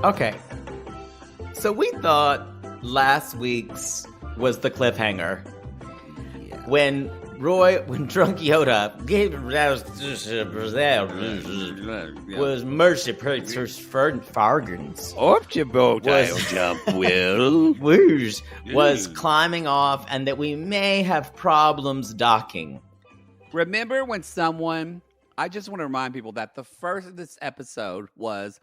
Okay. So we thought last week's was the cliffhanger. Yeah. When Drunk Yoda was mercy Fargans was climbing off, and that we may have problems docking. Remember when I just want to remind people that the first of this episode was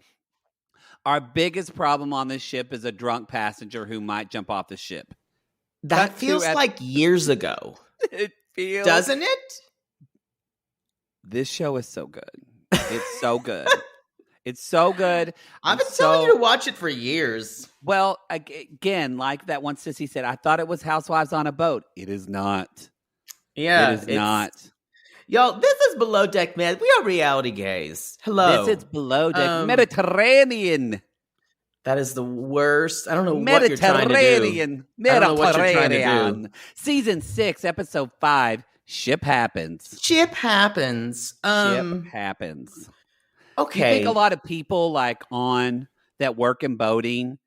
our biggest problem on this ship is a drunk passenger who might jump off the ship. That feels like years ago. It feels. Doesn't it? This show is so good. It's so good. It's so good. I've been telling you to watch it for years. Well, again, like that one sissy said, I thought it was Housewives on a Boat. It is not. Yeah. It is not. Y'all, this is Below Deck, man. We are reality gays. Hello. This is Below Deck. Mediterranean. That is the worst. I don't know what you're trying to do. I don't know what you're trying to do. Season 6, episode 5, Ship Happens. Ship Happens. Ship Happens. Okay. Do you think a lot of people that work in boating,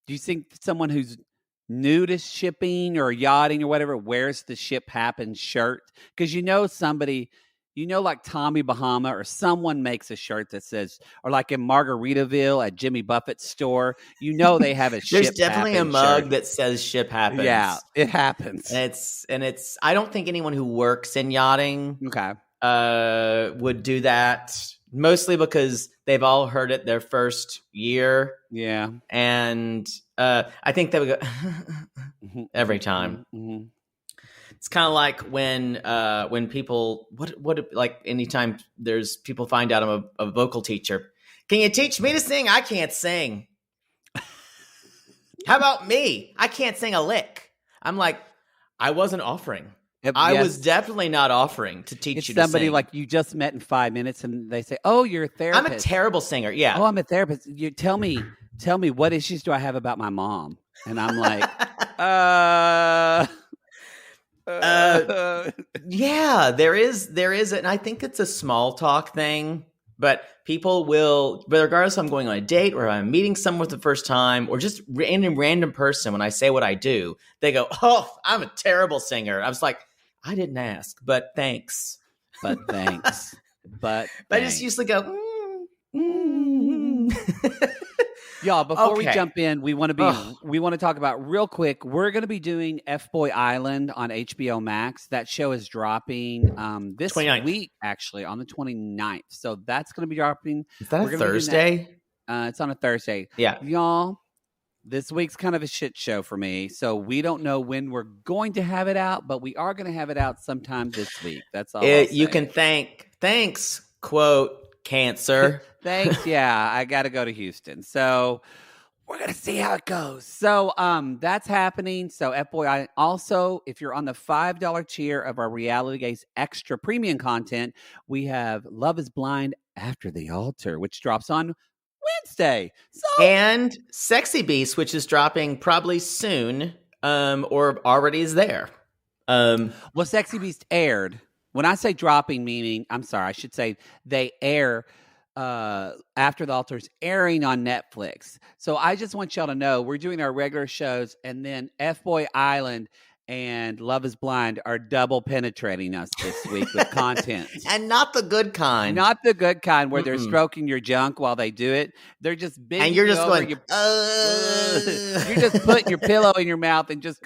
do you think someone who's new to shipping or yachting or whatever wears the Ship Happens shirt? Because somebody, like Tommy Bahama or someone makes a shirt that says, or like in Margaritaville at Jimmy Buffett's store, they have a Ship There's definitely a mug that says Ship Happens. Yeah, it happens. And it's I don't think anyone who works in yachting would do that, mostly because they've all heard it their first year. Yeah. And I think they would go every time. Mm-hmm. It's kind of like when people like anytime there's people find out I'm a vocal teacher. Can you teach me to sing? I can't sing. How about me? I can't sing a lick. I'm like, I wasn't offering. I was definitely not offering to teach you to sing. It's somebody like you just met in 5 minutes and they say, "Oh, you're a therapist." I'm a terrible singer. Yeah. Oh, I'm a therapist. You tell me what issues do I have about my mom? And I'm like, yeah, there is, and I think it's a small talk thing, but people will, regardless if I'm going on a date or I'm meeting someone for the first time or just any random person, when I say what I do, they go, "Oh, I'm a terrible singer." I was like, I didn't ask, but thanks. But thanks. But I just usually go, Y'all, before we jump in, we want to talk about real quick. We're going to be doing F-Boy Island on HBO Max. That show is dropping this 29th. week, actually, on the 29th. So that's going to be dropping. Is that a Thursday? It's on a Thursday. Yeah. Y'all, this week's kind of a shit show for me. So we don't know when we're going to have it out, but we are going to have it out sometime this week. That's all I'll say. You can thanks, quote, cancer. Thanks. Yeah, I got to go to Houston. So we're going to see how it goes. So that's happening. So FYI, also, if you're on the $5 tier of our Reality Gaze extra premium content, we have Love is Blind After the Altar, which drops on Wednesday. And Sexy Beast, which is dropping probably soon or already is there. Well, Sexy Beast aired. When I say dropping, meaning, I'm sorry, I should say they air After the Altar's airing on Netflix. So I just want y'all to know we're doing our regular shows, and then F-Boy Island and Love is Blind are double penetrating us this week with content. And not the good kind. Not the good kind where they're stroking your junk while they do it. They're just big. And you're just going, you're just putting your pillow in your mouth and just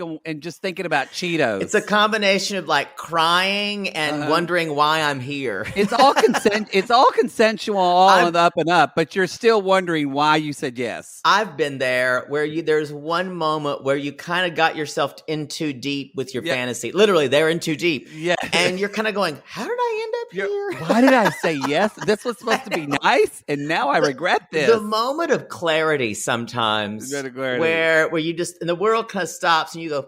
thinking about Cheetos. It's a combination of like crying and wondering why I'm here. It's all consensual, on the up and up, but you're still wondering why you said yes. I've been there where there's one moment where you kind of got yourself in too deep with your fantasy. Literally, they're in too deep. Yeah. And you're kind of going, how did I end up here? Why did I say yes? This was supposed to be nice, and now I regret this. The moment of clarity sometimes where you just, and the world kind of stops and you go,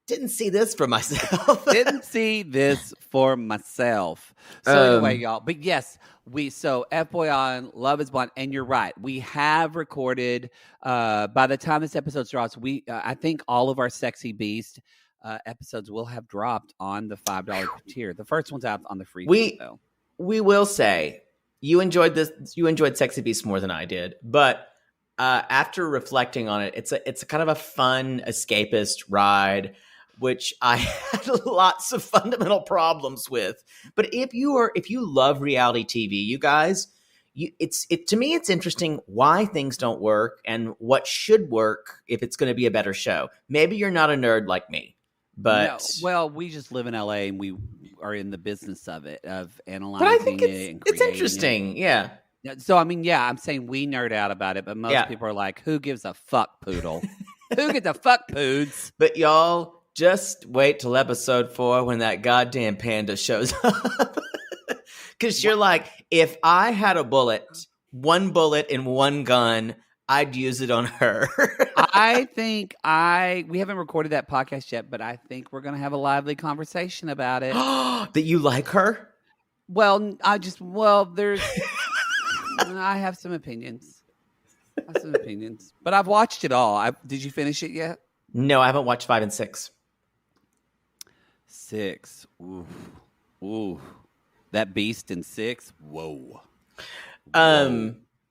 didn't see this for myself. Didn't see this for myself. So anyway, y'all. But yes, F-Boy on Love is Blind, and you're right. We have recorded. By the time this episode drops, I think all of our Sexy Beast episodes will have dropped on the $5 tier. The first one's out on the free. We will say you enjoyed this. You enjoyed Sexy Beast more than I did, but after reflecting on it, it's a kind of a fun escapist ride, which I had lots of fundamental problems with. But if you love reality TV, you guys, to me it's interesting why things don't work and what should work if it's going to be a better show. Maybe you're not a nerd like me, but No, well, we just live in LA and we are in the business of it, of but I analyzing think it and it's creating interesting. Yeah. it. So I mean, yeah, I'm saying we nerd out about it, but most Yeah. people are like, "Who gives a fuck, poodle? Who gives a fuck, poods?" But y'all, just wait till episode 4 when that goddamn panda shows up. Because you're like, if I had a bullet, one bullet in one gun, I'd use it on her. I think we haven't recorded that podcast yet, but I think we're going to have a lively conversation about it. That you like her? Well, there's I have some opinions. But I've watched it all. Did you finish it yet? No, I haven't watched 5 and 6. 6. Ooh. That beast in 6. Whoa.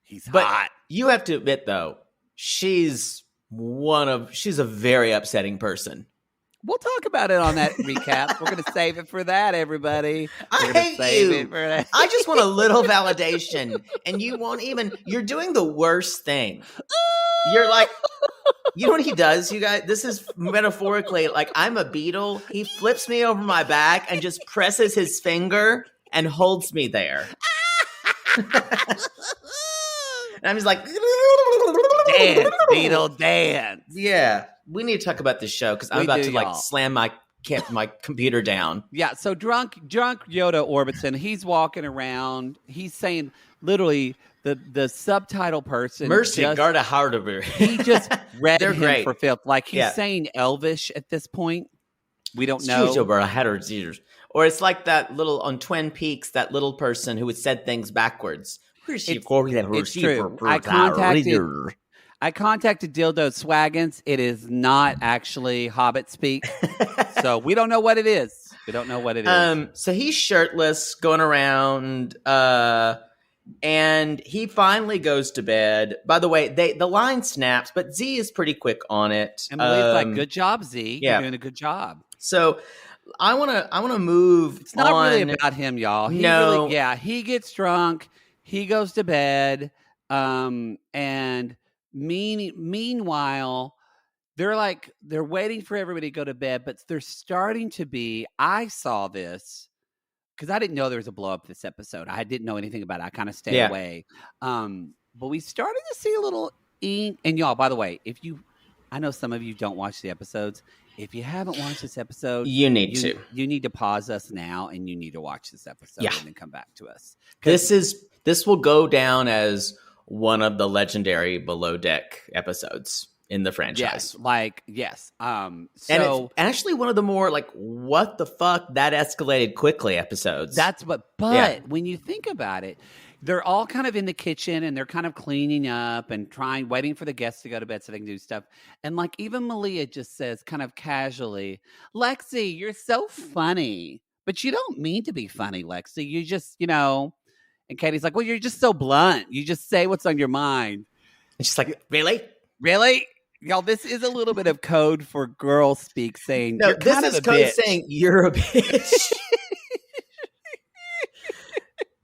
He's but hot. You have to admit though, she's a very upsetting person. We'll talk about it on that recap. We're going to save it for that, everybody. I hate you. I just want a little validation, and you won't even. You're doing the worst thing. You're like, you know what he does, you guys? This is metaphorically like I'm a beetle. He flips me over my back and just presses his finger and holds me there. And I'm just like, dance, beetle, dance. Yeah, we need to talk about this show because I'm about to like slam my computer down. Yeah, so drunk Yoda Orbison, he's walking around. He's saying literally the subtitle person. Mercy, Garda Hardaber. He just read him great. for filth. Like he's saying Elvish at this point. We don't know. Or it's like that little on Twin Peaks, that little person who had said things backwards. It's true. I contacted Dildo Swaggins. It is not actually Hobbit speak. So we don't know what it is. So he's shirtless going around, and he finally goes to bed. By the way, the line snaps, but Z is pretty quick on it. And Millie's like, good job, Z. You're doing a good job. So I wanna move. It's not really about him, y'all. He gets drunk. He goes to bed, and meanwhile, they're waiting for everybody to go to bed, but they're starting to be. I saw this because I didn't know there was a blow up this episode. I didn't know anything about it. I kind of stayed away. But we started to see a little ink. And y'all, by the way, I know some of you don't watch the episodes. If you haven't watched this episode, you need to pause us now and you need to watch this episode and then come back to us. This will go down as one of the legendary Below Deck episodes in the franchise. Yes. And it's actually one of the more like, what the fuck, that escalated quickly episodes. But when you think about it, they're all kind of in the kitchen and they're kind of cleaning up and waiting for the guests to go to bed so they can do stuff. And like even Malia just says kind of casually, Lexi, you're so funny, but you don't mean to be funny, Lexi. You just, and Katie's like, well, you're just so blunt. You just say what's on your mind. And she's like, really? Really? Y'all, this is a little bit of code for girl speak saying, no, you're this kind is of a code bitch. Saying you're a bitch.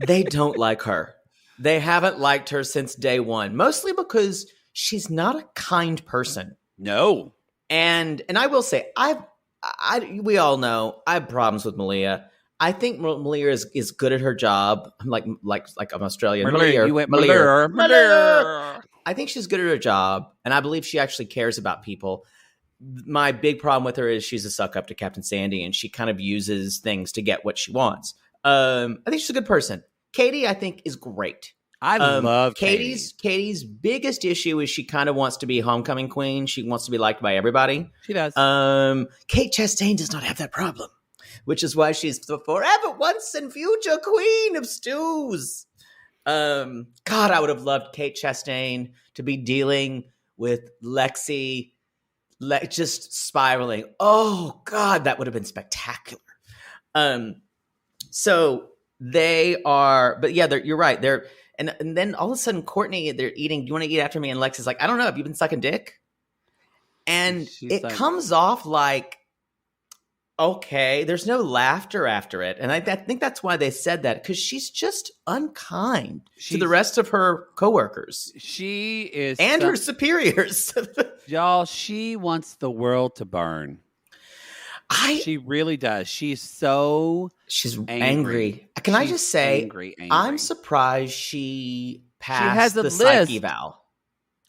They don't like her. They haven't liked her since day one, mostly because she's not a kind person. No. And I will say, we all know I have problems with Malia. I think Malia is good at her job. I'm like I'm Australian. Malia. You went Malia. I think she's good at her job, and I believe she actually cares about people. My big problem with her is she's a suck up to Captain Sandy, and she kind of uses things to get what she wants. I think she's a good person. Katie, I think, is great. I love Katie's biggest issue is she kind of wants to be homecoming queen. She wants to be liked by everybody. She does. Kate Chastain does not have that problem, which is why she's the forever, once and future queen of stews. God, I would have loved Kate Chastain to be dealing with Lexi, just spiraling. Oh God, that would have been spectacular. So They are, but yeah, you're right. And then all of a sudden, Courtney, they're eating. Do you want to eat after me? And Lex is like, I don't know. Have you been sucking dick? And She's it like, comes off like, okay, there's no laughter after it. And I think that's why they said that, because she's just unkind to the rest of her coworkers. She is. And her superiors. Y'all, she wants the world to burn. She really does. She's angry. I just say, angry. I'm surprised she passed the psych eval.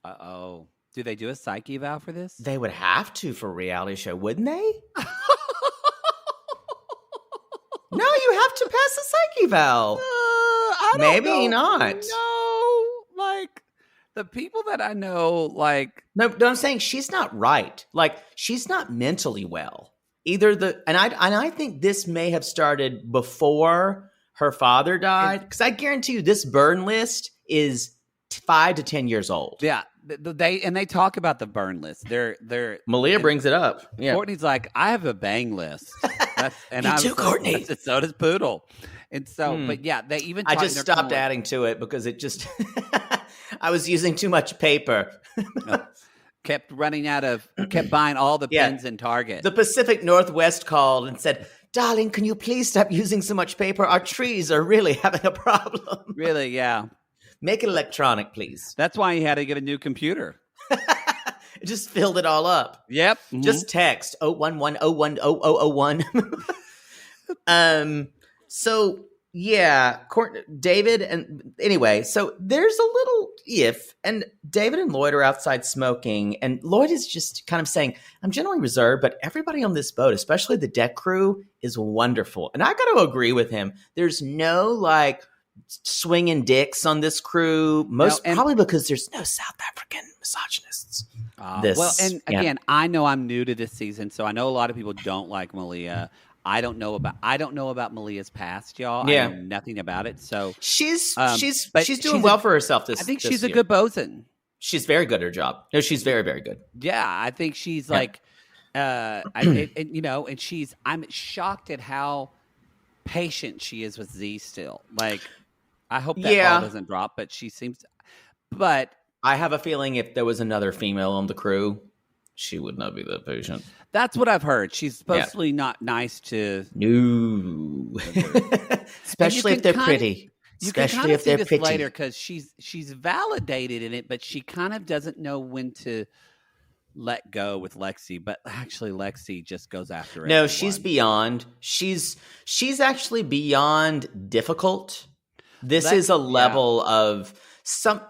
Uh-oh. Do they do a psych eval for this? They would have to for a reality show, wouldn't they? No, you have to pass the psych eval. I don't Maybe know. Not. No, like the people that I know, like no, I'm saying she's not right. Like she's not mentally well. I think this may have started before her father died, because I guarantee you this burn list is 5 to 10 years old. Yeah, they talk about the burn list. Malia brings it up. Yeah, Courtney's like, I have a bang list. And Me too, Courtney. So does Poodle. And so, but yeah, they even. I just stopped adding to it because it just. I was using too much paper. Kept buying all the pens in Target. The Pacific Northwest called and said, darling, can you please stop using so much paper? Our trees are really having a problem. Really, yeah. Make it electronic, please. That's why he had to get a new computer. It just filled it all up. Yep. Mm-hmm. Just text 011010001. So yeah, David and anyway, so there's a little and David and Lloyd are outside smoking, and Lloyd is just kind of saying, I'm generally reserved, but everybody on this boat, especially the deck crew, is wonderful. And I got to agree with him. There's no like swinging dicks on this crew, probably because there's no South African misogynists. Again, I know I'm new to this season, so I know a lot of people don't like Malia. I don't know about Malia's past, y'all. Yeah. I know nothing about it. So she's doing well for herself this. I think this she's year. a good bosun. She's very good at her job. No, she's very, very good. Yeah, I think she's like, I'm shocked at how patient she is with Z still. Like, I hope that ball doesn't drop, but she seems. But I have a feeling if there was another female on the crew, she would not be that patient. That's what I've heard. She's supposedly not nice to. No. Especially if they're pretty. Especially if they're pretty. Later, because she's validated in it, but she kind of doesn't know when to let go with Lexi. But actually, Lexi just goes after it. No, she's beyond. She's actually beyond difficult. This is a level of some.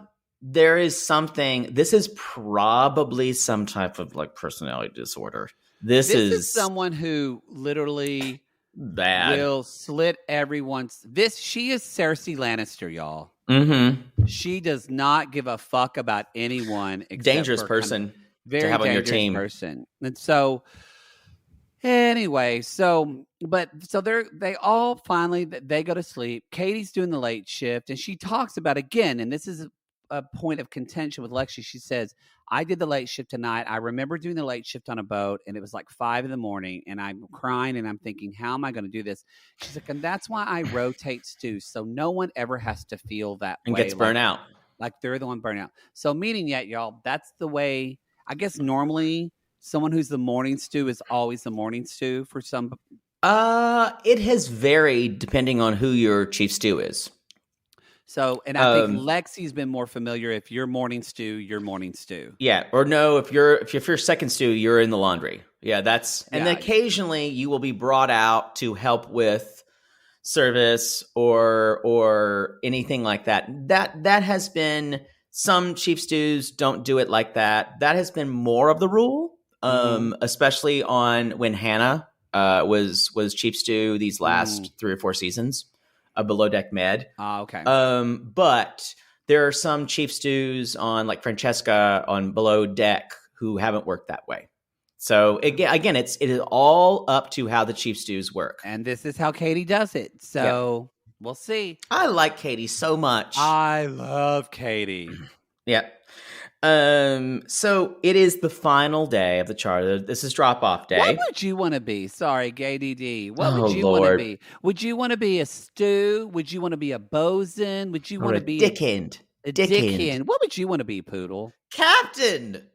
There is something. This is probably some type of like personality disorder. This is someone who literally bad will slit everyone's. She is Cersei Lannister, y'all. Mm-hmm. She does not give a fuck about anyone. Except dangerous person to have on your team. Person. And so, anyway, they all finally they go to sleep. Katie's doing the late shift, and she talks about again, and this is a point of contention with Lexi. She says, I did the late shift tonight. I remember doing the late shift on a boat, and it was like 5 a.m, and I'm crying, and I'm thinking, how am I going to do this? She's like, and that's why I rotate stew, so no one ever has to feel that and way. Gets burnt out. Like they're the one burnt out. So meaning y'all, that's the way, I guess normally someone who's the morning stew is always the morning stew for some. It has varied depending on who your chief stew is. So, and I think Lexi's been more familiar. If you're morning stew, you're morning stew. Yeah, or no, if you're second stew, you're in the laundry. Yeah, and then occasionally you will be brought out to help with service or anything like that. That has been, some chief stews don't do it like that. That has been more of the rule, especially on when Hannah was chief stew these last 3 or 4 seasons. Below Deck Med. Okay. But there are some chief stews on like Francesca on Below Deck who haven't worked that way. So again, it is all up to how the chief stews work. And this is how Katie does it. So we'll see. I like Katie so much. I love Katie. Yeah. So it is the final day of the charter. This is drop-off day. What would you want to be? Sorry, Gay DD. What Oh, would you want to Lord. be? Would you want to be a stew? Would you want to be a bosun? Would you Or want a to be dickhand. a dickhand? What would you want to be, Poodle? Captain.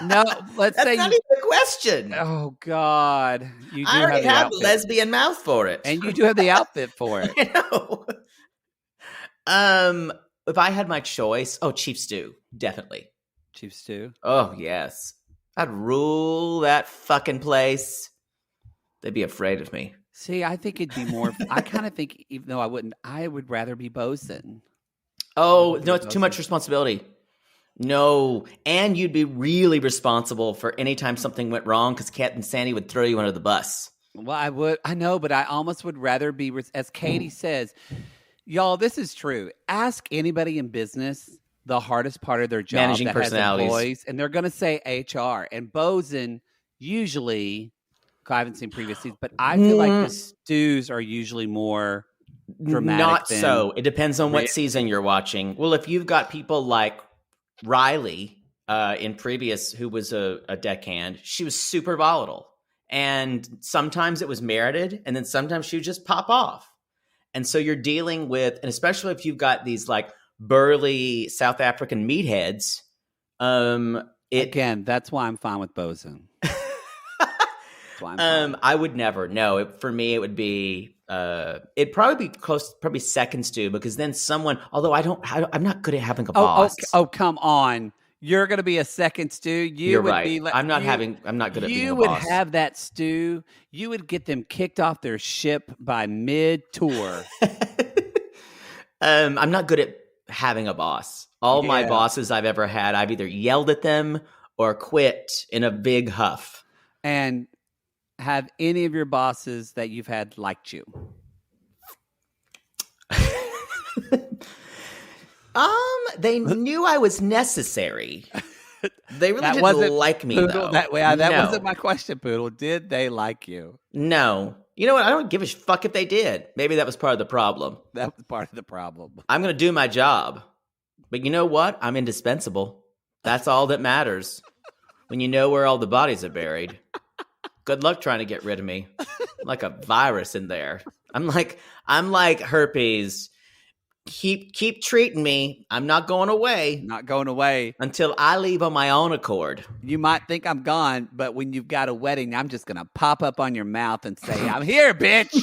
No, let's That's say not you. even a question. Oh God, you do I already have the have outfit, the lesbian mouth for it. and you do have the outfit for it. I know. If I had my choice, chief stew, definitely. Chief stew. Oh yes, I'd rule that fucking place. They'd be afraid of me. See, I think it'd be more. I kind of think, even though I wouldn't, I would rather be bosun. Oh no, it's too much responsibility. No, and you'd be really responsible for any time something went wrong because Captain Sandy would throw you under the bus. Well, I would. I know, but I almost would rather be, as Katie says, y'all. This is true. Ask anybody in business the hardest part of their job, Managing that personalities. has employees, and they're going to say HR. And bosun usually, I haven't seen previous seasons, but I feel like the stews are usually more dramatic. Not so. It depends on what season you're watching. Well, if you've got people like Riley in previous, who was a deckhand, she was super volatile. And sometimes it was merited, and then sometimes she would just pop off. And so you're dealing with, and especially if you've got these like burly South African meatheads. Again, that's why I'm fine with bosun. I would never. No, for me, it would be. It'd probably be close, probably second stew, because then someone. Although I'm not good at having a boss. Oh, come on! You're going to be a second stew. You're right. I'm not good at being a boss. You would have that stew. You would get them kicked off their ship by mid-tour. I'm not good at having a boss. All my bosses I've ever had, I've either yelled at them or quit in a big huff. And have any of your bosses that you've had liked you? They knew I was necessary. They really didn't like me, Poodle, though. that wasn't my question, Poodle. Did they like you? No. You know what? I don't give a fuck if they did. Maybe that was part of the problem. That was part of the problem. I'm going to do my job. But you know what? I'm indispensable. That's all that matters. When you know where all the bodies are buried. Good luck trying to get rid of me. I'm like a virus in there. I'm like herpes. Keep treating me. I'm not going away. Not going away. Until I leave on my own accord. You might think I'm gone, but when you've got a wedding, I'm just going to pop up on your mouth and say, I'm here, bitch.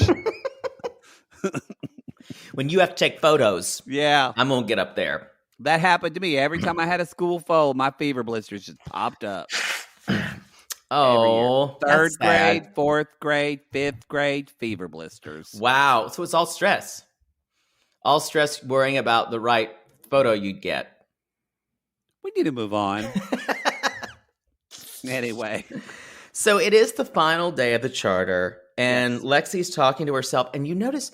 When you have to take photos. Yeah. I'm going to get up there. That happened to me. Every time I had a school foal, my fever blisters just popped up. Oh, third grade, fourth grade, fifth grade, fever blisters. Wow. So it's all stress. All stress worrying about the right photo you'd get. We need to move on. Anyway. So it is the final day of the charter, and Lexi's talking to herself. And you notice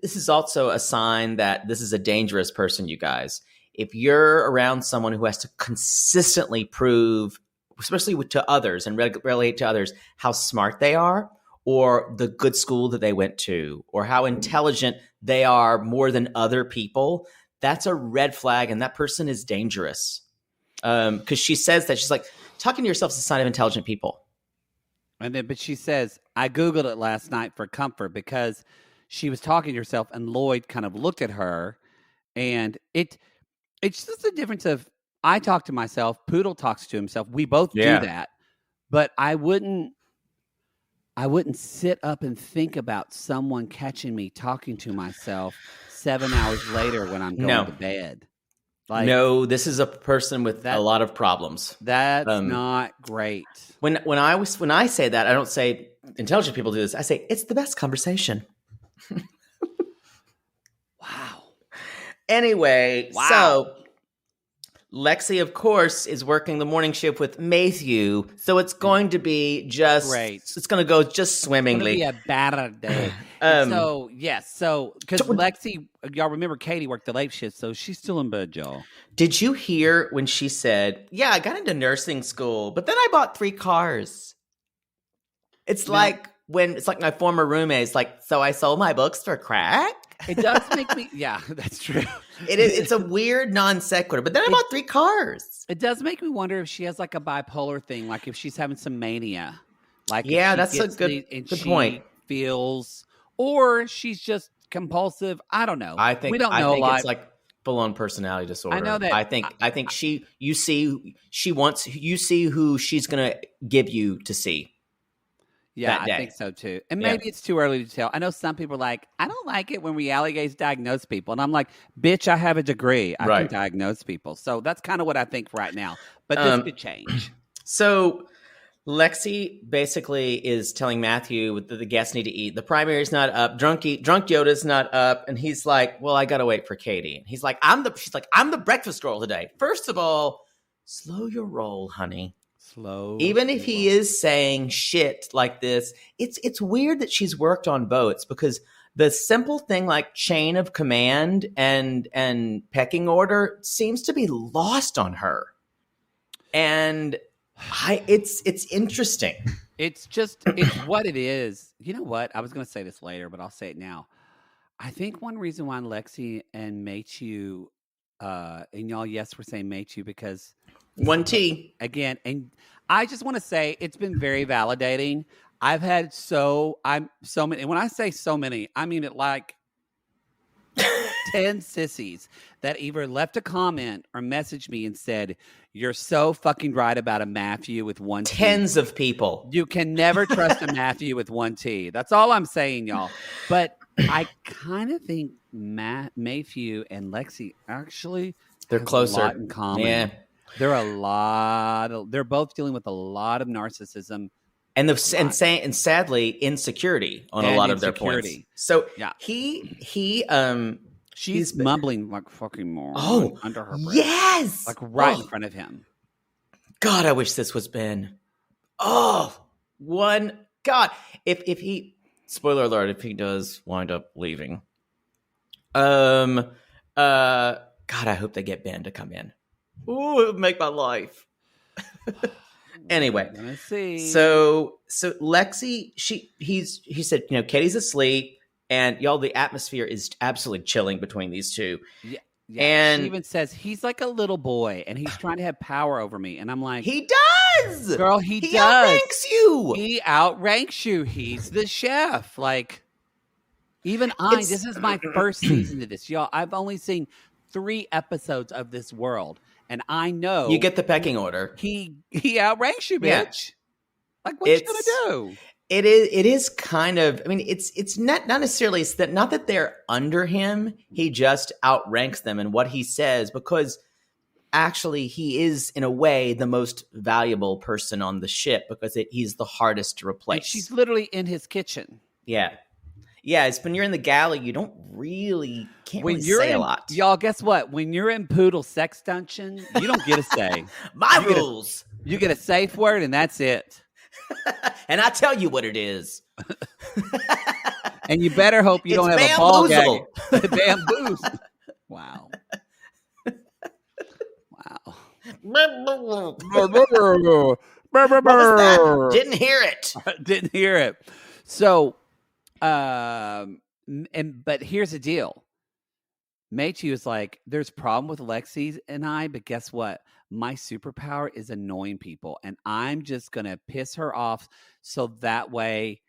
this is also a sign that this is a dangerous person, you guys. If you're around someone who has to consistently prove, especially to others and relate to others, how smart they are, or the good school that they went to, or how intelligent they are more than other people, that's a red flag, and that person is dangerous. Because she says that, she's like, talking to yourself is a sign of intelligent people. But she says, I Googled it last night for comfort, because she was talking to herself, and Lloyd kind of looked at her, and it's just a difference of, I talk to myself, Poodle talks to himself. We both do that. But I wouldn't sit up and think about someone catching me talking to myself 7 hours later when I'm going to bed. Like, no, this is a person with a lot of problems. That's not great. When I say that, I don't say intelligent people do this. I say it's the best conversation. Wow. Anyway, so Lexi, of course, is working the morning shift with Mathew, so it's going to be just great. It's going to go just swimmingly. It's going to be a bad day. So because Lexi, y'all remember Katie worked the late shift, so she's still in bed, y'all. Did you hear when she said, "Yeah, I got into nursing school, but then I bought 3 cars"? It's like my former roommate's like, "So I sold my books for crack." It does make me. Yeah, that's true. It's a weird non sequitur. But then I bought 3 cars. It does make me wonder if she has like a bipolar thing, like if she's having some mania. Like Yeah, if she that's a gets good she point. feels, or she's just compulsive. I don't know. I think we don't know a lot. it's like full-on personality disorder. I know that. I think you see who she's gonna give you to see. Yeah, that day. I think so too. And maybe it's too early to tell. I know some people are like, I don't like it when reality gays diagnose people. And I'm like, bitch, I have a degree. I can diagnose people. So that's kind of what I think right now. But this could change. So Lexi basically is telling Mathew that the guests need to eat. The primary's not up. Drunk Yoda's not up. And he's like, well, I got to wait for Katie. And he's like, she's like, I'm the breakfast girl today. First of all, slow your roll, honey. Even if he is saying shit like this, it's weird that she's worked on boats, because the simple thing like chain of command and pecking order seems to be lost on her. And it's interesting. It's what it is. You know what? I was going to say this later, but I'll say it now. I think one reason why Lexi and Mathew, and y'all, yes, we're saying Mathew because 1T again, and I just want to say it's been very validating. I've had so many, and when I say so many, I mean it like 10 sissies that either left a comment or messaged me and said, "You're so fucking right about a Mathew with 1 T." Tens of people. You can never trust a Mathew with 1 T. That's all I'm saying, y'all. But I kind of think Mathew and Lexi actually they're closer. A lot in common. Yeah. They're both dealing with a lot of narcissism and sadly insecurity on a lot of their points. So yeah, she's mumbling like fucking more under her breath. Yes, like right in front of him. God, I wish this was Ben. If he, spoiler alert, if he does wind up leaving, God, I hope they get Ben to come in. Ooh, it would make my life. Anyway, let's see. So Lexi, he said, Katie's asleep, and y'all, the atmosphere is absolutely chilling between these two. Yeah, and she even says he's like a little boy, and he's trying to have power over me, and I'm like, he does, girl, he does. Outranks you. He outranks you. He's the chef. Like, even this is my first season of this, y'all. I've only seen 3 episodes of this world. And I know you get the pecking order. He outranks you, bitch. Yeah. Like, what you gonna do? It is kind of. I mean, it's not necessarily not that they're under him. He just outranks them in what he says, because actually he is in a way the most valuable person on the ship, because he's the hardest to replace. And she's literally in his kitchen. Yeah. Yeah, it's when you're in the galley, you can't really say a lot. Y'all, guess what? When you're in Poodle Sex Dungeon, you don't get a say. My rules. You get a safe word, and that's it. And I tell you what it is. And you better hope you don't have a ball gag. Bamboozle. Wow. Wow. What was that? Didn't hear it. Didn't hear it. So... but here's the deal. Mathew is like, there's a problem with Lexi and I, but guess what? My superpower is annoying people, and I'm just going to piss her off so that way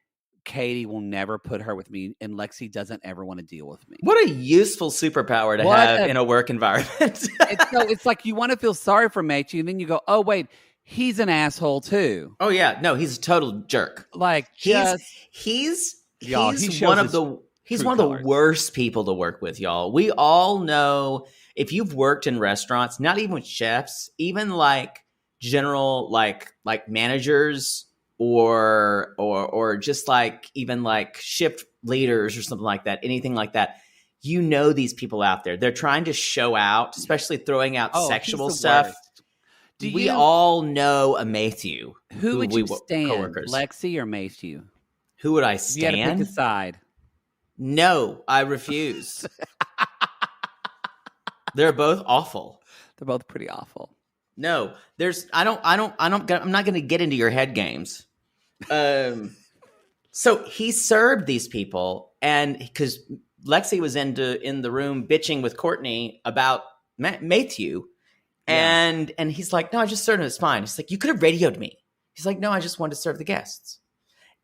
Katie will never put her with me, and Lexi doesn't ever want to deal with me. What a useful superpower to have in a work environment. It's like you want to feel sorry for Mathew, and then you go, oh, wait, he's an asshole too. Oh, yeah. No, he's a total jerk. Like, he's one of the worst people to work with, y'all. We all know, if you've worked in restaurants, not even with chefs, even like general like managers or just like even like shift leaders or something like that, anything like that. These people out there, they're trying to show out, especially throwing out sexual stuff. We all know a Mathew. Who would you stand, Lexi or Mathew? Who would I stand? You had to pick a side. No, I refuse. They're both awful. They're both pretty awful. No, I'm not going to get into your head games. So he served these people, and because Lexi was in the room bitching with Courtney about Mathew. And he's like, no, I just served him. It's fine. He's like, you could have radioed me. He's like, no, I just wanted to serve the guests.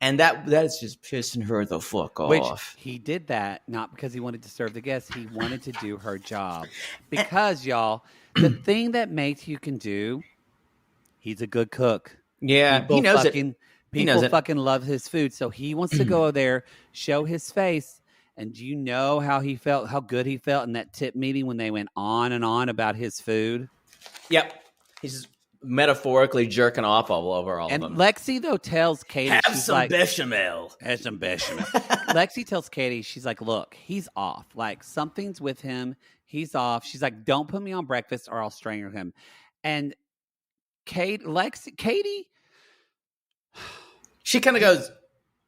And that is just pissing her the fuck off. Which he did that not because he wanted to serve the guests. He wanted to do her job. Because, y'all, the thing that Mathew can do, he's a good cook. Yeah, he knows it. People fucking love his food. So he wants to go there, show his face. And do you know how he felt, how good he felt in that tip meeting when they went on and on about his food? Yep. He's metaphorically jerking off all over all of them. And Lexi, though, tells Katie, have some bechamel. Have some bechamel. Lexi tells Katie, she's like, look, he's off. Like, something's with him. He's off. She's like, don't put me on breakfast or I'll strangle him. And Katie, she kind of goes,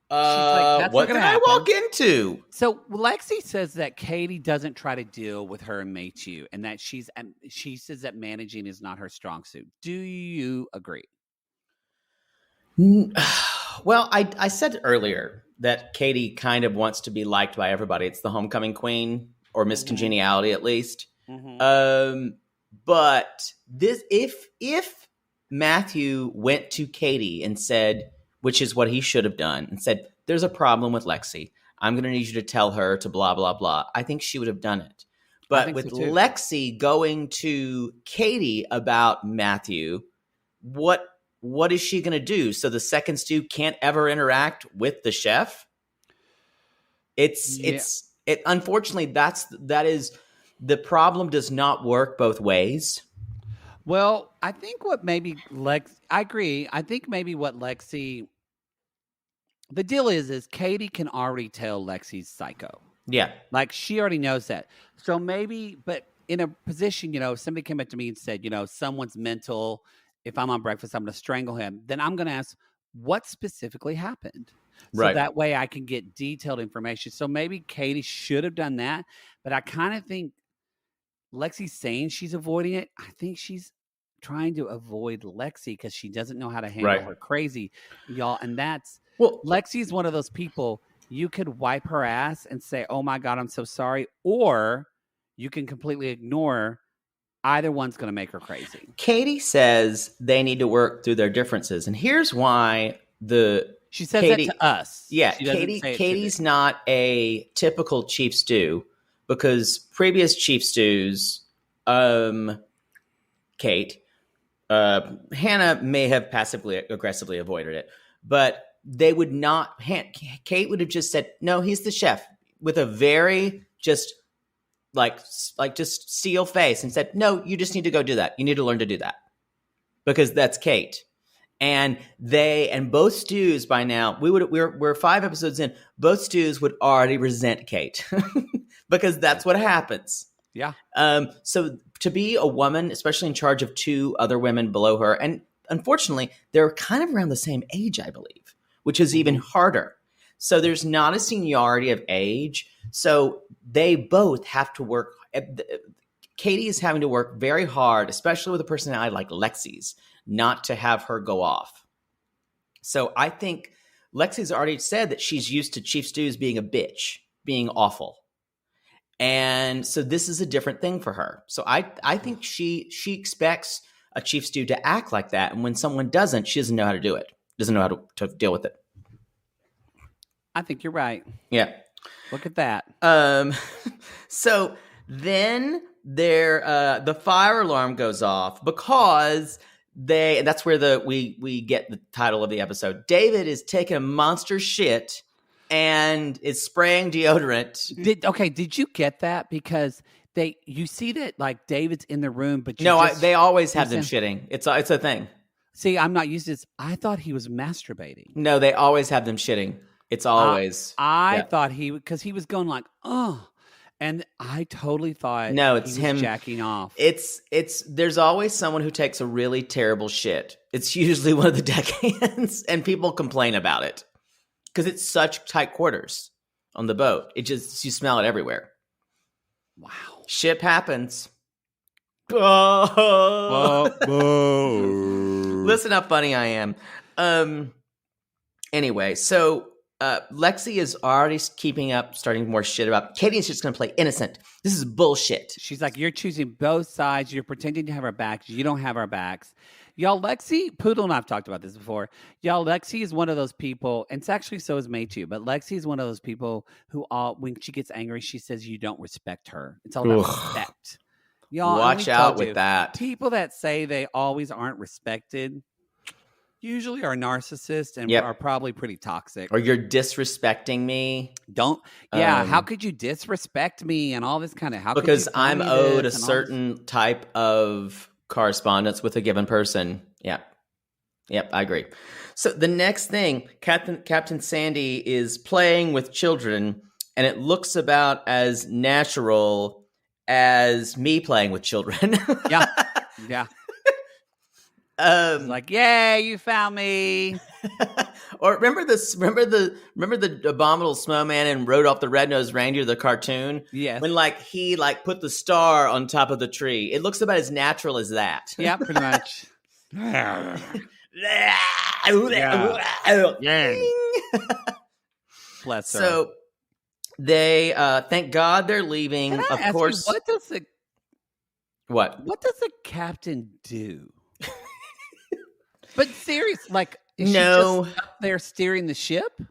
what did I walk into? So Lexi says that Katie doesn't try to deal with her and Mathew, and that she says that managing is not her strong suit. Do you agree? Well, I said earlier that Katie kind of wants to be liked by everybody. It's the homecoming queen, or Miss Congeniality at least. Mm-hmm. But this, if Mathew went to Katie and said, which is what he should have done, and said, there's a problem with Lexi. I'm going to need you to tell her to blah, blah, blah. I think she would have done it. But with Lexi going to Katie about Mathew, what is she going to do? So the second stew can't ever interact with the chef? Unfortunately, that is the problem. Does not work both ways. Well, I think what maybe I agree. I think maybe what Lexi, the deal is Katie can already tell Lexi's psycho. Yeah. Like, she already knows that. So maybe, but in a position, if somebody came up to me and said, someone's mental, if I'm on breakfast, I'm going to strangle him. Then I'm going to ask, what specifically happened? So that way I can get detailed information. So maybe Katie should have done that. But I kind of think Lexi's saying she's avoiding it. I think she's trying to avoid Lexi because she doesn't know how to handle her crazy, y'all. And Lexi's one of those people, you could wipe her ass and say, oh my God, I'm so sorry. Or you can completely ignore her. Either one's going to make her crazy. Katie says they need to work through their differences. And here's why she says that to us. Yeah. Katie's not a typical chief stew, because previous chief stews, Kate, Hannah may have passively aggressively avoided it, but they would not. Kate would have just said, "No, he's the chef," with a very just steel face, and said, "No, you just need to go do that. You need to learn to do that," because that's Kate. And both stews by now, we're 5 episodes in. Both stews would already resent Kate because that's what happens. Yeah. So to be a woman, especially in charge of 2 other women below her, and unfortunately, they're kind of around the same age, I believe, which is even harder. So there's not a seniority of age. So they both have to work. Katie is having to work very hard, especially with a personality like Lexi's, not to have her go off. So I think Lexi's already said that she's used to Chief Stews being a bitch, being awful. And so this is a different thing for her. So I think she expects a chief stew to act like that. And when someone doesn't, she doesn't know how to do it. Doesn't know how to deal with it. I think you're right. Yeah. Look at that. So then the fire alarm goes off because that's where we get the title of the episode. David is taking a monster shit and is spraying deodorant. Did you get that? Because you see that like David's in the room, but they always have them shitting. It's a thing. See, I'm not used to this. I thought he was masturbating. No, they always have them shitting. It's always. I thought because he was going like, oh, and I totally thought no, it's he was him jacking off. There's always someone who takes a really terrible shit. It's usually one of the deckhands, and people complain about it because it's such tight quarters on the boat. You smell it everywhere. Wow, shit happens. Listen how funny I am. Anyway, so Lexi is already keeping up, starting more shit about Katie's just going to play innocent. This is bullshit. She's like, you're choosing both sides. You're pretending to have our backs. You don't have our backs. Y'all, Lexi, Poodle and I've talked about this before. Y'all, Lexi is one of those people, and it's actually so is Mathew, but Lexi is one of those people who, when she gets angry, she says you don't respect her. It's all about respect. Y'all, watch out with that. People that say they always aren't respected usually are narcissists and are probably pretty toxic. Or you're disrespecting me. How could you disrespect me and all this kind of, because I'm owed a certain type of correspondence with a given person. Yep, I agree. So the next thing, Captain Sandy is playing with children, and it looks about as natural as me playing with children. Yeah. Like, yay, you found me. Or remember the Abominable Snowman and Rudolph the Red-Nosed Reindeer, the cartoon? Yes. When he put the star on top of the tree. It looks about as natural as that. Yeah, pretty much. Bless her. So they thank God they're leaving. Can I of ask course. You, what does the captain do? But seriously, is she no, just up there steering the ship?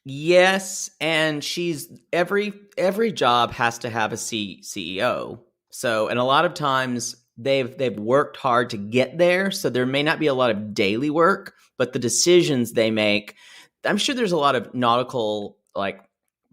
Yes, and she's every job has to have a CEO. So, and a lot of times they've worked hard to get there, so there may not be a lot of daily work, but the decisions they make, I'm sure there's a lot of nautical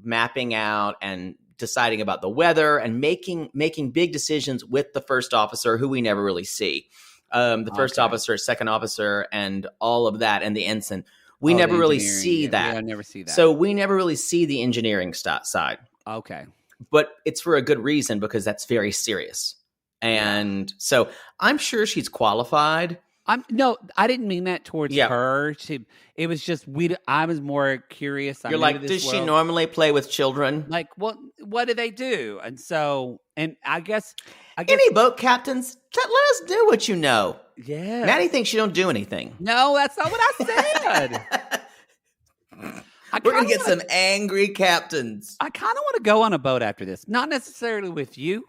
mapping out and deciding about the weather and making big decisions with the first officer, who we never really see. The first officer, second officer, and all of that, and the ensign. We never really see that. I never see that. So we never really see the engineering side. Okay. But it's for a good reason, because that's very serious. And so I'm sure she's qualified. No, I didn't mean that towards her. It was just I was more curious. You're like, does she normally play with children? Like, what do they do? And so, and I guess any boat captains, let us do what you know. Yeah, Maddie thinks you don't do anything. No, that's not what I said. We're gonna get some angry captains. I kind of want to go on a boat after this, not necessarily with you,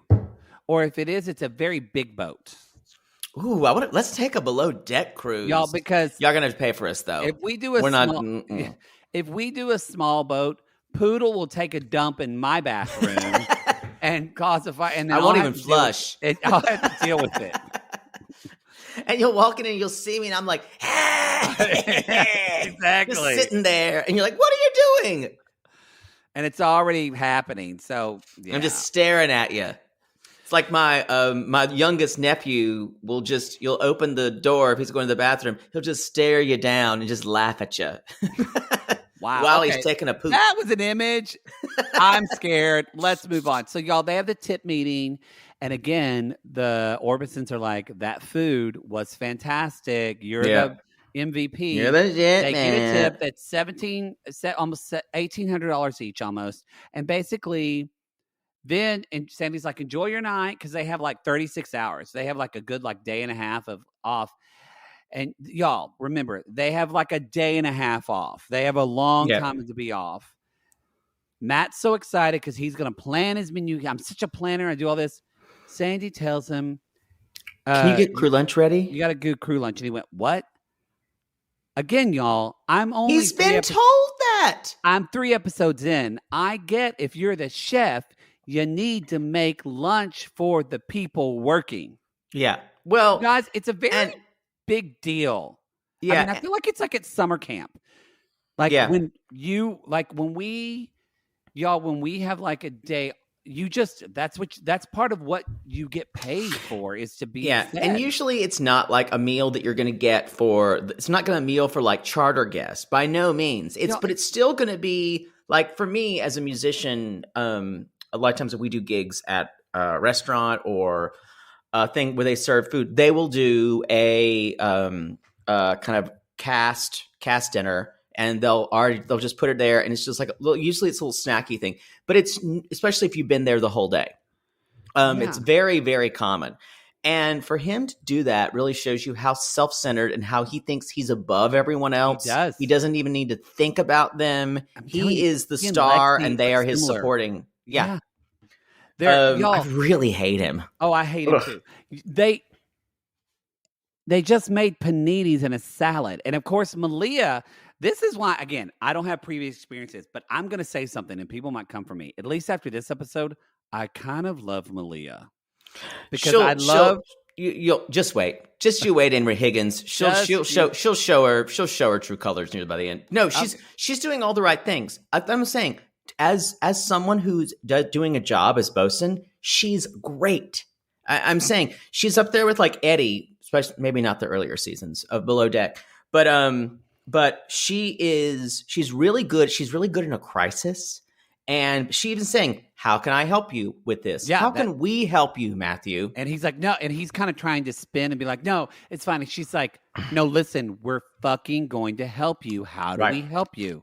or if it is, it's a very big boat. Ooh, let's take a below deck cruise, y'all, because y'all gonna pay for us though. If we do if we do a small boat, Poodle will take a dump in my bathroom and cause a fire, and then I won't even flush. I'll have to deal with it. And you'll walk in and you'll see me, and I'm like, exactly, just sitting there, and you're like, what are you doing? And it's already happening. So I'm just staring at you. It's like my youngest nephew you'll open the door if he's going to the bathroom. He'll just stare you down and just laugh at you. Wow. While he's taking a poop. That was an image. I'm scared. Let's move on. So y'all, they have the tip meeting. And again, the Orbisons are like, that food was fantastic. You're the MVP. You're the shit, They man. get a tip that's almost $1,800 each almost. And basically, and Sandy's like, enjoy your night, because they have 36 hours. They have a good day and a half of off. And y'all, remember, they have a day and a half off. They have a long time to be off. Matt's so excited because he's going to plan his menu. I'm such a planner. I do all this. Sandy tells him, can you get crew lunch ready? You got to do crew lunch. And he went, what? Again, y'all, He's been told that. I'm 3 episodes in. I get, if you're the chef, you need to make lunch for the people working. Yeah. Well, guys, it's a very big deal. Yeah. I feel like it's at summer camp. When we have a day, that's part of what you get paid for, is to be fed. And usually it's not a meal that you're going to get it's not going to meal for charter guests, by no means. But it's still going to be for me as a musician, a lot of times when we do gigs at a restaurant or a thing where they serve food, they will do a kind of cast dinner, and they'll just put it there, and it's just usually it's a little snacky thing, but it's especially if you've been there the whole day. It's very, very common. And for him to do that really shows you how self-centered and how he thinks he's above everyone else. He does. He doesn't even need to think about them. He is the he and star Lexi and they are his similar. supporting. Yeah. Y'all, I really hate him. Oh, I hate him too. They just made paninis and a salad. And of course, Malia, this is why, again, I don't have previous experiences, but I'm going to say something and people might come for me. At least after this episode, I kind of love Malia. Because you'll just wait. Just you wait, Henry Higgins. She'll show her true colors near by the end. No, she's doing all the right things. I'm saying, as someone who's doing a job as bosun, she's great. I'm saying she's up there with like Eddie, especially maybe not the earlier seasons of Below Deck, but she's really good. She's really good in a crisis. And she even saying, how can I help you with this? Yeah, how can we help you, Mathew? And he's like, no. And he's kind of trying to spin and be like, no, it's fine. And she's like, no, listen, we're fucking going to help you. How do we help you?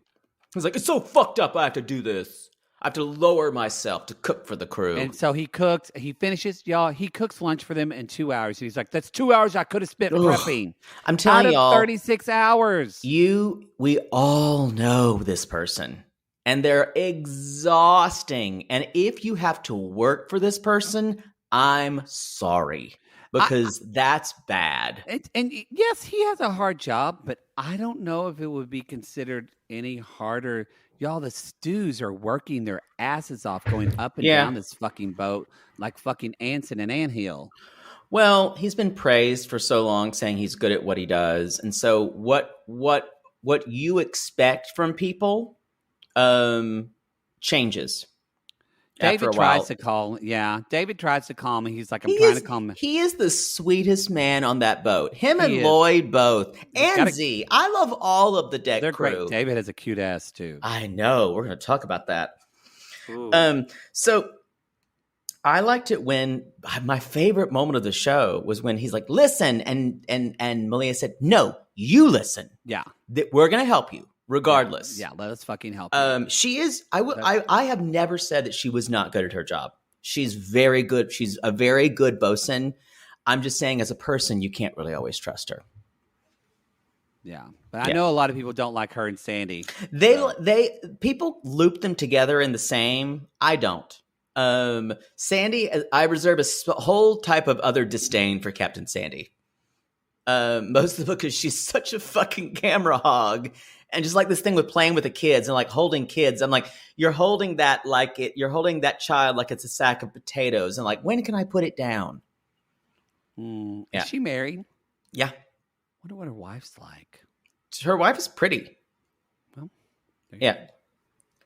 He's like, it's so fucked up. I have to do this. I have to lower myself to cook for the crew. And so he cooks. He finishes, y'all. He cooks lunch for them in 2 hours. And he's like, that's 2 hours I could have spent prepping. I'm telling y'all. 36 hours. We all know this person. And they're exhausting. And if you have to work for this person, I'm sorry. Because that's bad. And yes, he has a hard job, but I don't know if it would be considered any harder. Y'all, the stews are working their asses off going up and down this fucking boat like fucking ants in an anthill. Well, he's been praised for so long saying he's good at what he does. And so what you expect from people changes. David tries to call. Yeah, David tries to call me. He's like, I'm trying to call me. He is the sweetest man on that boat. Him and Lloyd both. And Z. I love all of the deck crew. Great. David has a cute ass too. I know. We're going to talk about that. Ooh. So I liked it when my favorite moment of the show was when he's like, listen. And Malia said, no, you listen. Yeah. We're going to help you. Regardless. Yeah, let us fucking help her. She is I have never said that she was not good at her job. She's very good. She's a very good bosun. I'm just saying as a person, you can't really always trust her. Yeah. But I know a lot of people don't like her and Sandy. People loop them together in the same. I don't. Sandy, I reserve a whole type of other disdain for Captain Sandy. Mostly because she's such a fucking camera hog. And just like this thing with playing with the kids and like holding kids, I'm like, you're holding that child like it's a sack of potatoes. And like, when can I put it down? Yeah. Is she married? Yeah. Wonder what her wife's like. Her wife is pretty. Well, yeah.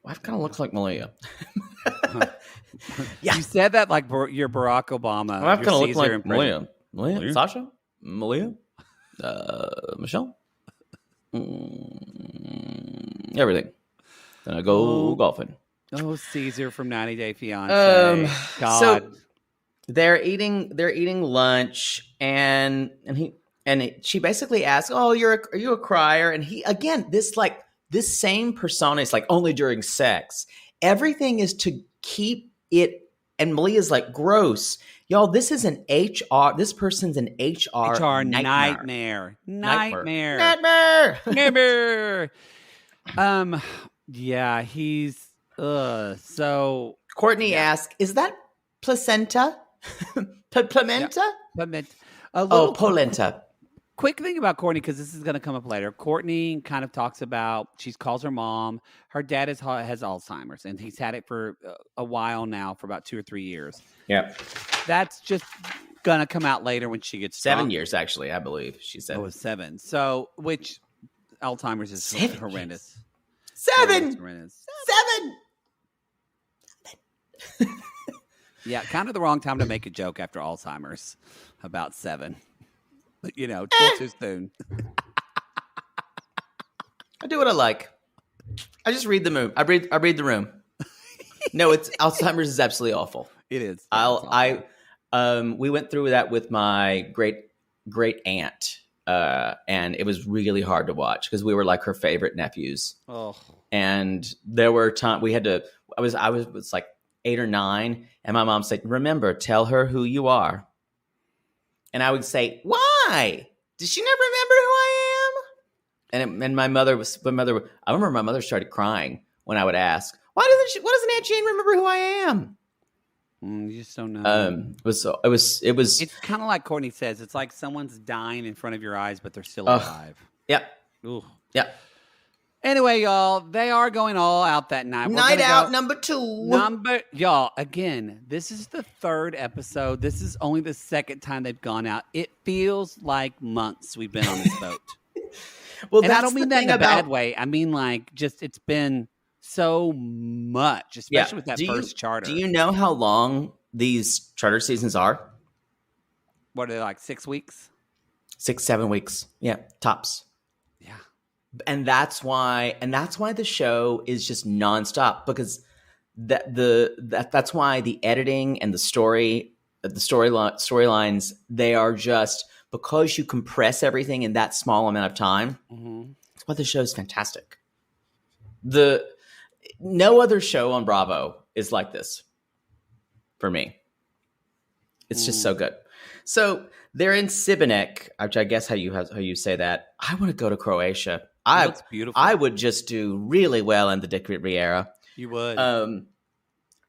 Wife kind of looks like Malia. Yeah. You said that like you're Barack Obama. Wife kind of looks like Malia. Malia? Sasha? Malia? Michelle? Everything. Then I go golfing. Oh, Caesar from 90 Day Fiance. God. So they're eating lunch, and she basically asks, "Oh, are you a crier?" And he again, this same persona is like only during sex. Everything is to keep it. And Malia's like, gross. Y'all, this is an HR. This person's an HR nightmare. Yeah, he's so Courtney asks, is that placenta? Pimenta? Polenta. Quick thing about Courtney, because this is going to come up later. Courtney kind of talks about, she calls her mom. Her dad has Alzheimer's, and he's had it for a while now, for about 2 or 3 years. Yeah. That's just going to come out later when she gets 7 years, actually, I believe, she said. Oh, 7. So, which Alzheimer's is horrendous. 7! 7! Yeah, kind of the wrong time to make a joke after Alzheimer's about 7. But, still too soon. I do what I like. I just read the room. I read the room. No, Alzheimer's is absolutely awful. It is. We went through that with my great aunt, and it was really hard to watch because we were like her favorite nephews. Oh, and there were times we had to. I was like 8 or 9, and my mom said, "Remember, tell her who you are." And I would say, why? Does she never remember who I am? And my mother, I remember my mother started crying when I would ask, why doesn't Aunt Jane remember who I am? You just don't know. It was. It's kind of like Courtney says. It's like someone's dying in front of your eyes, but they're still alive. Yep. Ooh. Yep. Anyway, y'all, they are going all out that night. Night out number 2. Y'all, again, this is the 3rd episode. This is only the 2nd time they've gone out. It feels like months we've been on this boat. Well, and I don't mean that in a bad way. I mean, like, just it's been so much, especially with that first charter. Do you know how long these charter seasons are? What are they, like 6 weeks? 6-7 weeks. Yeah, tops. Yeah. And that's why the show is just nonstop, because that's why the editing and the storylines, they are just, because you compress everything in that small amount of time. Mm-hmm. That's why the show is fantastic. No other show on Bravo is like this for me. It's just so good. So they're in Sibenik, which I guess how you say that. I want to go to Croatia. That's beautiful. I would just do really well in the Dick Riviera. You would.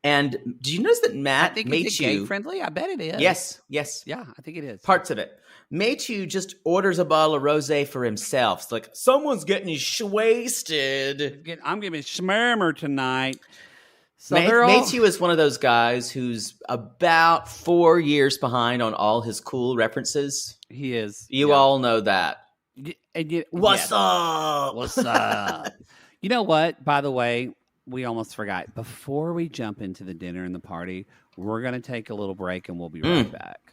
And did you notice that Matt Mathew gay friendly? I bet it is. Yes. Yeah, I think it is. Parts of it. Mathew just orders a bottle of rosé for himself. It's like, someone's getting wasted. I'm giving schmurmer tonight. So Mathew is one of those guys who's about 4 years behind on all his cool references. He is. You all know that. What's up? What's up? You know what? By the way, we almost forgot. Before we jump into the dinner and the party, we're going to take a little break and we'll be right back.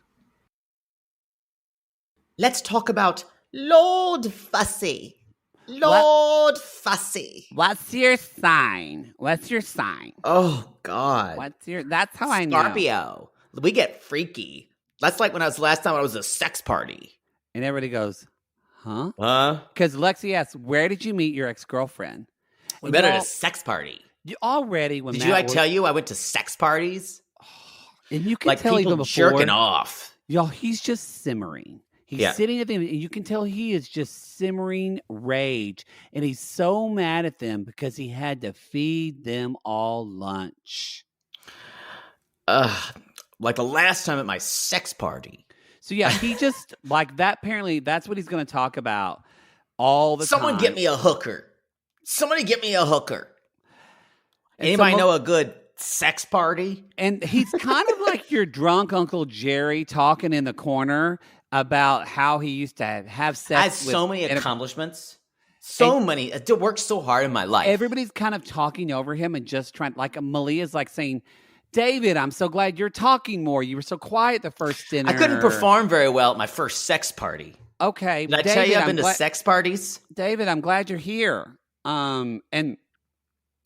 Let's talk about Lord Fussy. Lord Fussy. What's your sign? Oh, God. That's how I know. Scorpio. We get freaky. That's like when last time I was at a sex party. And everybody goes, huh? Because Lexi asks, where did you meet your ex-girlfriend? We met at a sex party. Did I tell you I went to sex parties? And you can like tell people even before. Jerking off. Y'all, he's just simmering. He's sitting at them, and you can tell he is just simmering rage. And he's so mad at them because he had to feed them all lunch. Like the last time at my sex party. So, yeah, he just, like that, apparently, that's what he's going to talk about all the time. Someone get me a hooker. Somebody get me a hooker. Anybody know a good sex party? And he's kind of like your drunk Uncle Jerry talking in the corner about how he used to have sex. I had so many accomplishments. So many. I worked so hard in my life. Everybody's kind of talking over him and just trying, like Malia's like saying, David, I'm so glad you're talking more. You were so quiet the first dinner. I couldn't perform very well at my first sex party. Okay. Did I tell you I've been to sex parties? David, I'm glad you're here. And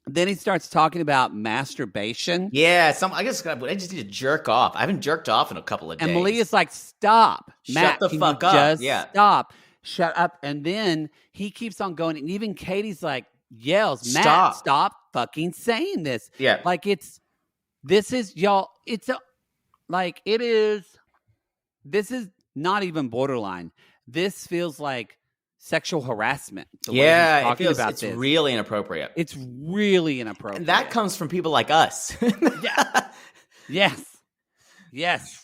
then he starts talking about masturbation. Yeah, I just need to jerk off. I haven't jerked off in a couple of days. And Malia's like, stop. Shut the fuck up. Just stop. Shut up. And then he keeps on going. And even Katie's like, yells, Matt, stop fucking saying this. Yeah. Like this is not even borderline. This feels like sexual harassment. Yeah, it's really inappropriate. It's really inappropriate. And that comes from people like us. Yeah. Yes.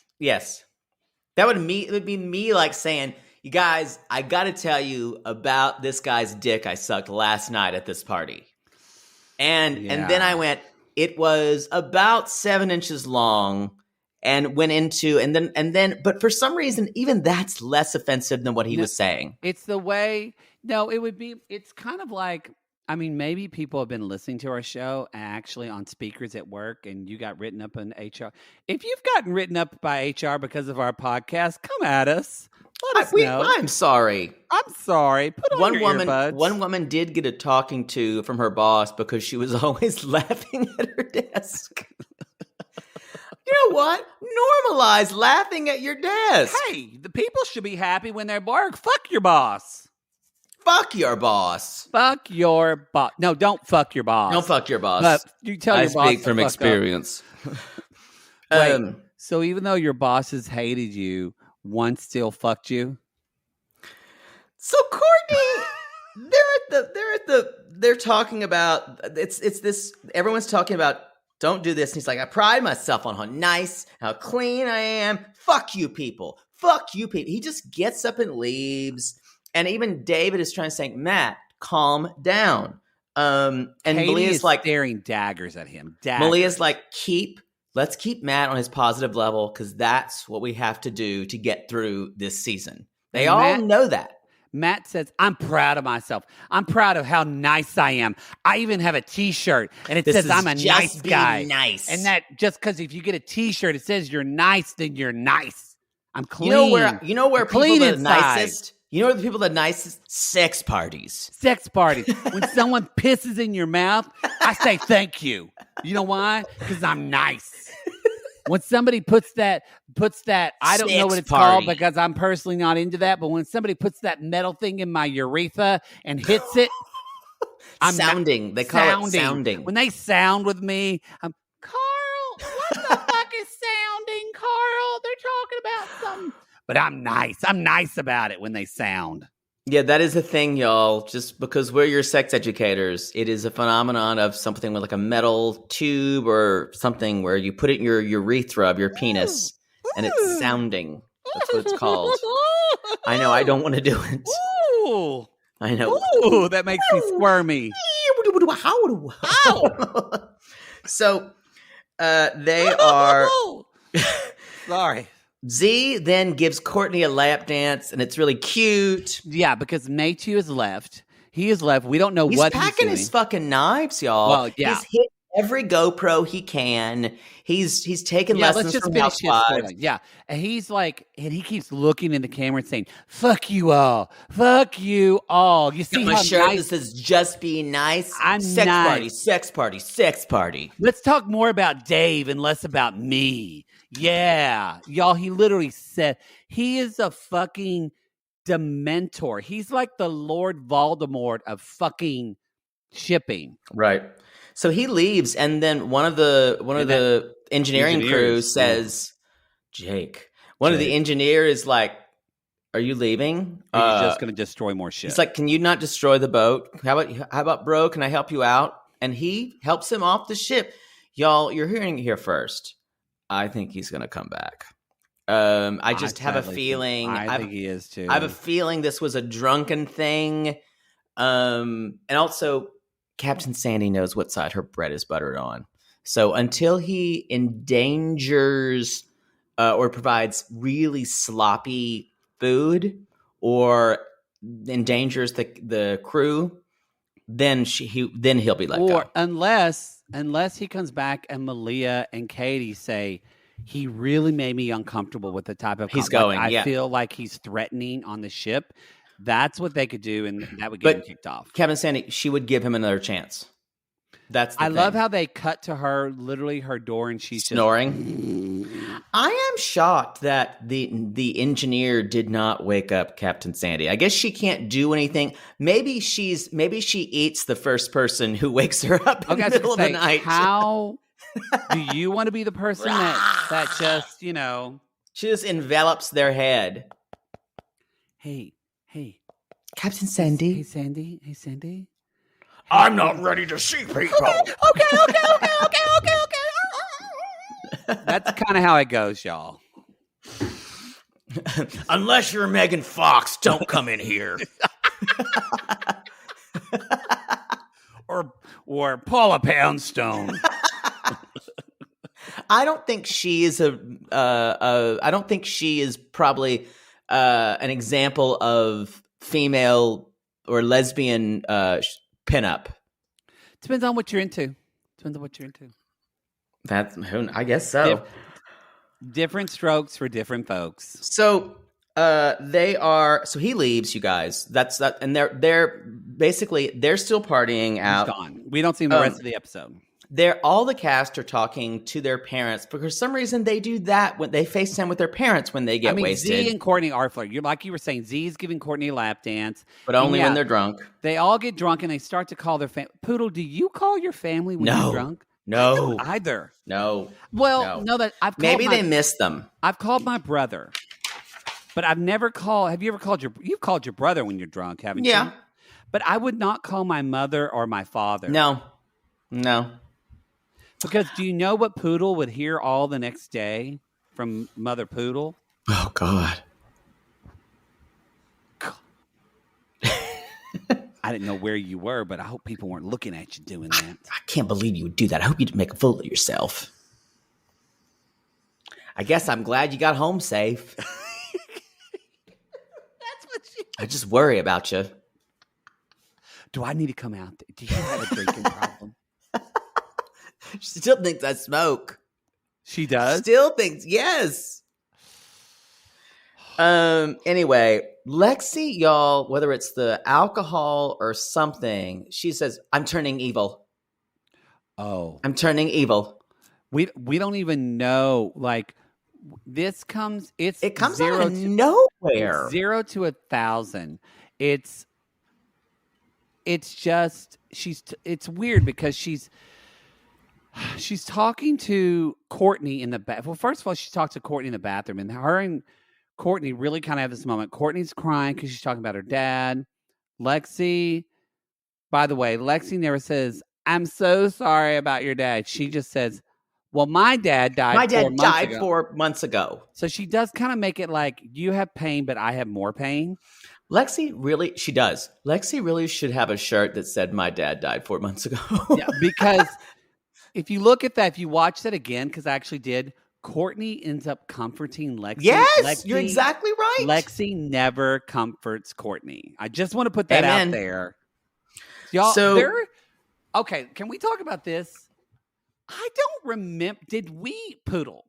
It would be me like saying, you guys, I got to tell you about this guy's dick I sucked last night at this party. And then I went, it was about 7 inches long and went into, and then, but for some reason, even that's less offensive than what he was saying. It's the way, it's kind of like, I mean, maybe people have been listening to our show actually on speakers at work and you got written up in HR. If you've gotten written up by HR because of our podcast, come at us. Let us know. I'm sorry. Put on your earbuds. One woman did get a talking to from her boss because she was always laughing at her desk. You know what? Normalize laughing at your desk. Hey, the people should be happy when they're work. Fuck your boss. Fuck your boss. Fuck your boss. No, don't fuck your boss. Don't fuck your boss. But you tell your boss. I speak from experience. Wait, so even though your bosses hated you, one still fucked you? So Courtney, they're talking about it's this. Everyone's talking about don't do this. And he's like, I pride myself on how nice, how clean I am. Fuck you people. Fuck you people. He just gets up and leaves. And even David is trying to say, Matt, calm down. And Katie Malia's is like staring daggers at him. Malia's like, let's keep Matt on his positive level because that's what we have to do to get through this season. They And all Matt- know that. Matt says, I'm proud of myself. I'm proud of how nice I am. I even have a T-shirt, and it This says is I'm a just nice being guy. nice. And that just because if you get a T-shirt, it says you're nice, then you're nice. I'm clean. You know where I'm people clean are the inside. nicest? You know where the people are the nicest? Sex parties. Sex parties. When someone pisses in your mouth, I say thank you. You know why? Because I'm nice. When somebody puts that, I don't know what it's called because I'm personally not into that. But when somebody puts that metal thing in my urethra and hits it, I'm sounding. They call it sounding. When they sound with me, I'm Carl. What the fuck is sounding, Carl? They're talking about something. But I'm nice. I'm nice about it when they sound. Yeah, that is a thing, y'all. Just because we're your sex educators, it is a phenomenon of something with like a metal tube or something where you put it in your urethra of your penis and it's sounding. That's what it's called. I know. I don't want to do it. Ooh. I know. Ooh, that makes me squirmy. So they are. Sorry. Z then gives Courtney a lap dance, and it's really cute. Yeah, because Mathew is left. He is left. We don't know what he's packing doing. his fucking knives, y'all. Well, yeah. He's hit every GoPro he can. He's taken lessons from housewives. Yeah, and he's like, and he keeps looking in the camera and saying, "Fuck you all, fuck you all." You see my how shirt nice? that says "Just Be Nice." I'm sex nice. party, sex party, sex party. Let's talk more about Dave and less about me. Yeah, y'all. He literally said he is a fucking dementor. He's like the Lord Voldemort of fucking shipping. Right. So he leaves, and then one of the engineering crew says, "Jake." One of the engineers is like, "Are you leaving? He's just going to destroy more shit." He's like, "Can you not destroy the boat? How about, bro? Can I help you out?" And he helps him off the ship. Y'all, you're hearing it here first. I think he's going to come back. I just have a feeling. I think he is too. I have a feeling this was a drunken thing. And also, Captain Sandy knows what side her bread is buttered on. So until he endangers or provides really sloppy food or endangers the crew, then he'll be let go. Unless he comes back and Malia and Katie say he really made me uncomfortable with the type of he's going. I feel like he's threatening on the ship. That's what they could do, and that would get him kicked off. Captain Sandy, she would give him another chance. That's the I thing. love how they cut to her, literally her door, and she's snoring. I am shocked that the engineer did not wake up Captain Sandy. I guess she can't do anything. Maybe she eats the first person who wakes her up in the middle of the night. How do you want to be the person that just, she just envelops their head? Hey, Captain Sandy. Hey, Sandy. I'm not ready to see people. Okay. That's kind of how it goes, y'all. Unless you're Megan Fox, don't come in here. or Paula Poundstone. I don't think she is I don't think she is probably an example of female or lesbian pinup. Depends on what you're into. I guess so. Different strokes for different folks. So so he leaves, you guys. That's that, and they're basically they're still partying out. He's gone. We don't see him the rest of the episode. All the cast are talking to their parents, but for some reason they do that when they FaceTime with their parents when they get wasted. Z and Courtney are flirting. You're like you were saying, Z's giving Courtney a lap dance. But only when they're drunk. They all get drunk and they start to call their family. Poodle, do you call your family when you're drunk? No. Either. No. Well, no, that I've called maybe they miss them. I've called my brother. But I've never called. Have you ever called you've called your brother when you're drunk, haven't you? Yeah. But I would not call my mother or my father. No. Because do you know what Poodle would hear all the next day from Mother Poodle? Oh, God. I didn't know where you were, but I hope people weren't looking at you doing that. I can't believe you would do that. I hope you didn't make a fool of yourself. I guess I'm glad you got home safe. That's what she... I just worry about you. Do I need to come out? Do you have a drinking problem? She still thinks I smoke. She does? Still thinks, yes. Anyway, Lexi, y'all, whether it's the alcohol or something, she says, I'm turning evil. Oh. I'm turning evil. We don't even know. Like, this comes, it comes out of nowhere. It's 0 to 1,000. It's just, it's weird because she's talking to Courtney in the bath. Well, first of all, she talks to Courtney in the bathroom, and her and Courtney really kind of have this moment. Courtney's crying because she's talking about her dad. Lexi, by the way, Lexi never says, I'm so sorry about your dad. She just says, well, my dad died 4 months ago. So she does kind of make it like, you have pain, but I have more pain. Lexi really should have a shirt that said, my dad died 4 months ago. Yeah, because if you look at that, if you watch that again, because I actually did, Courtney ends up comforting Lexi. Yes, you're exactly right. Lexi never comforts Courtney. I just want to put that out there. Y'all, okay, can we talk about this? I don't remember. Did we, Poodle?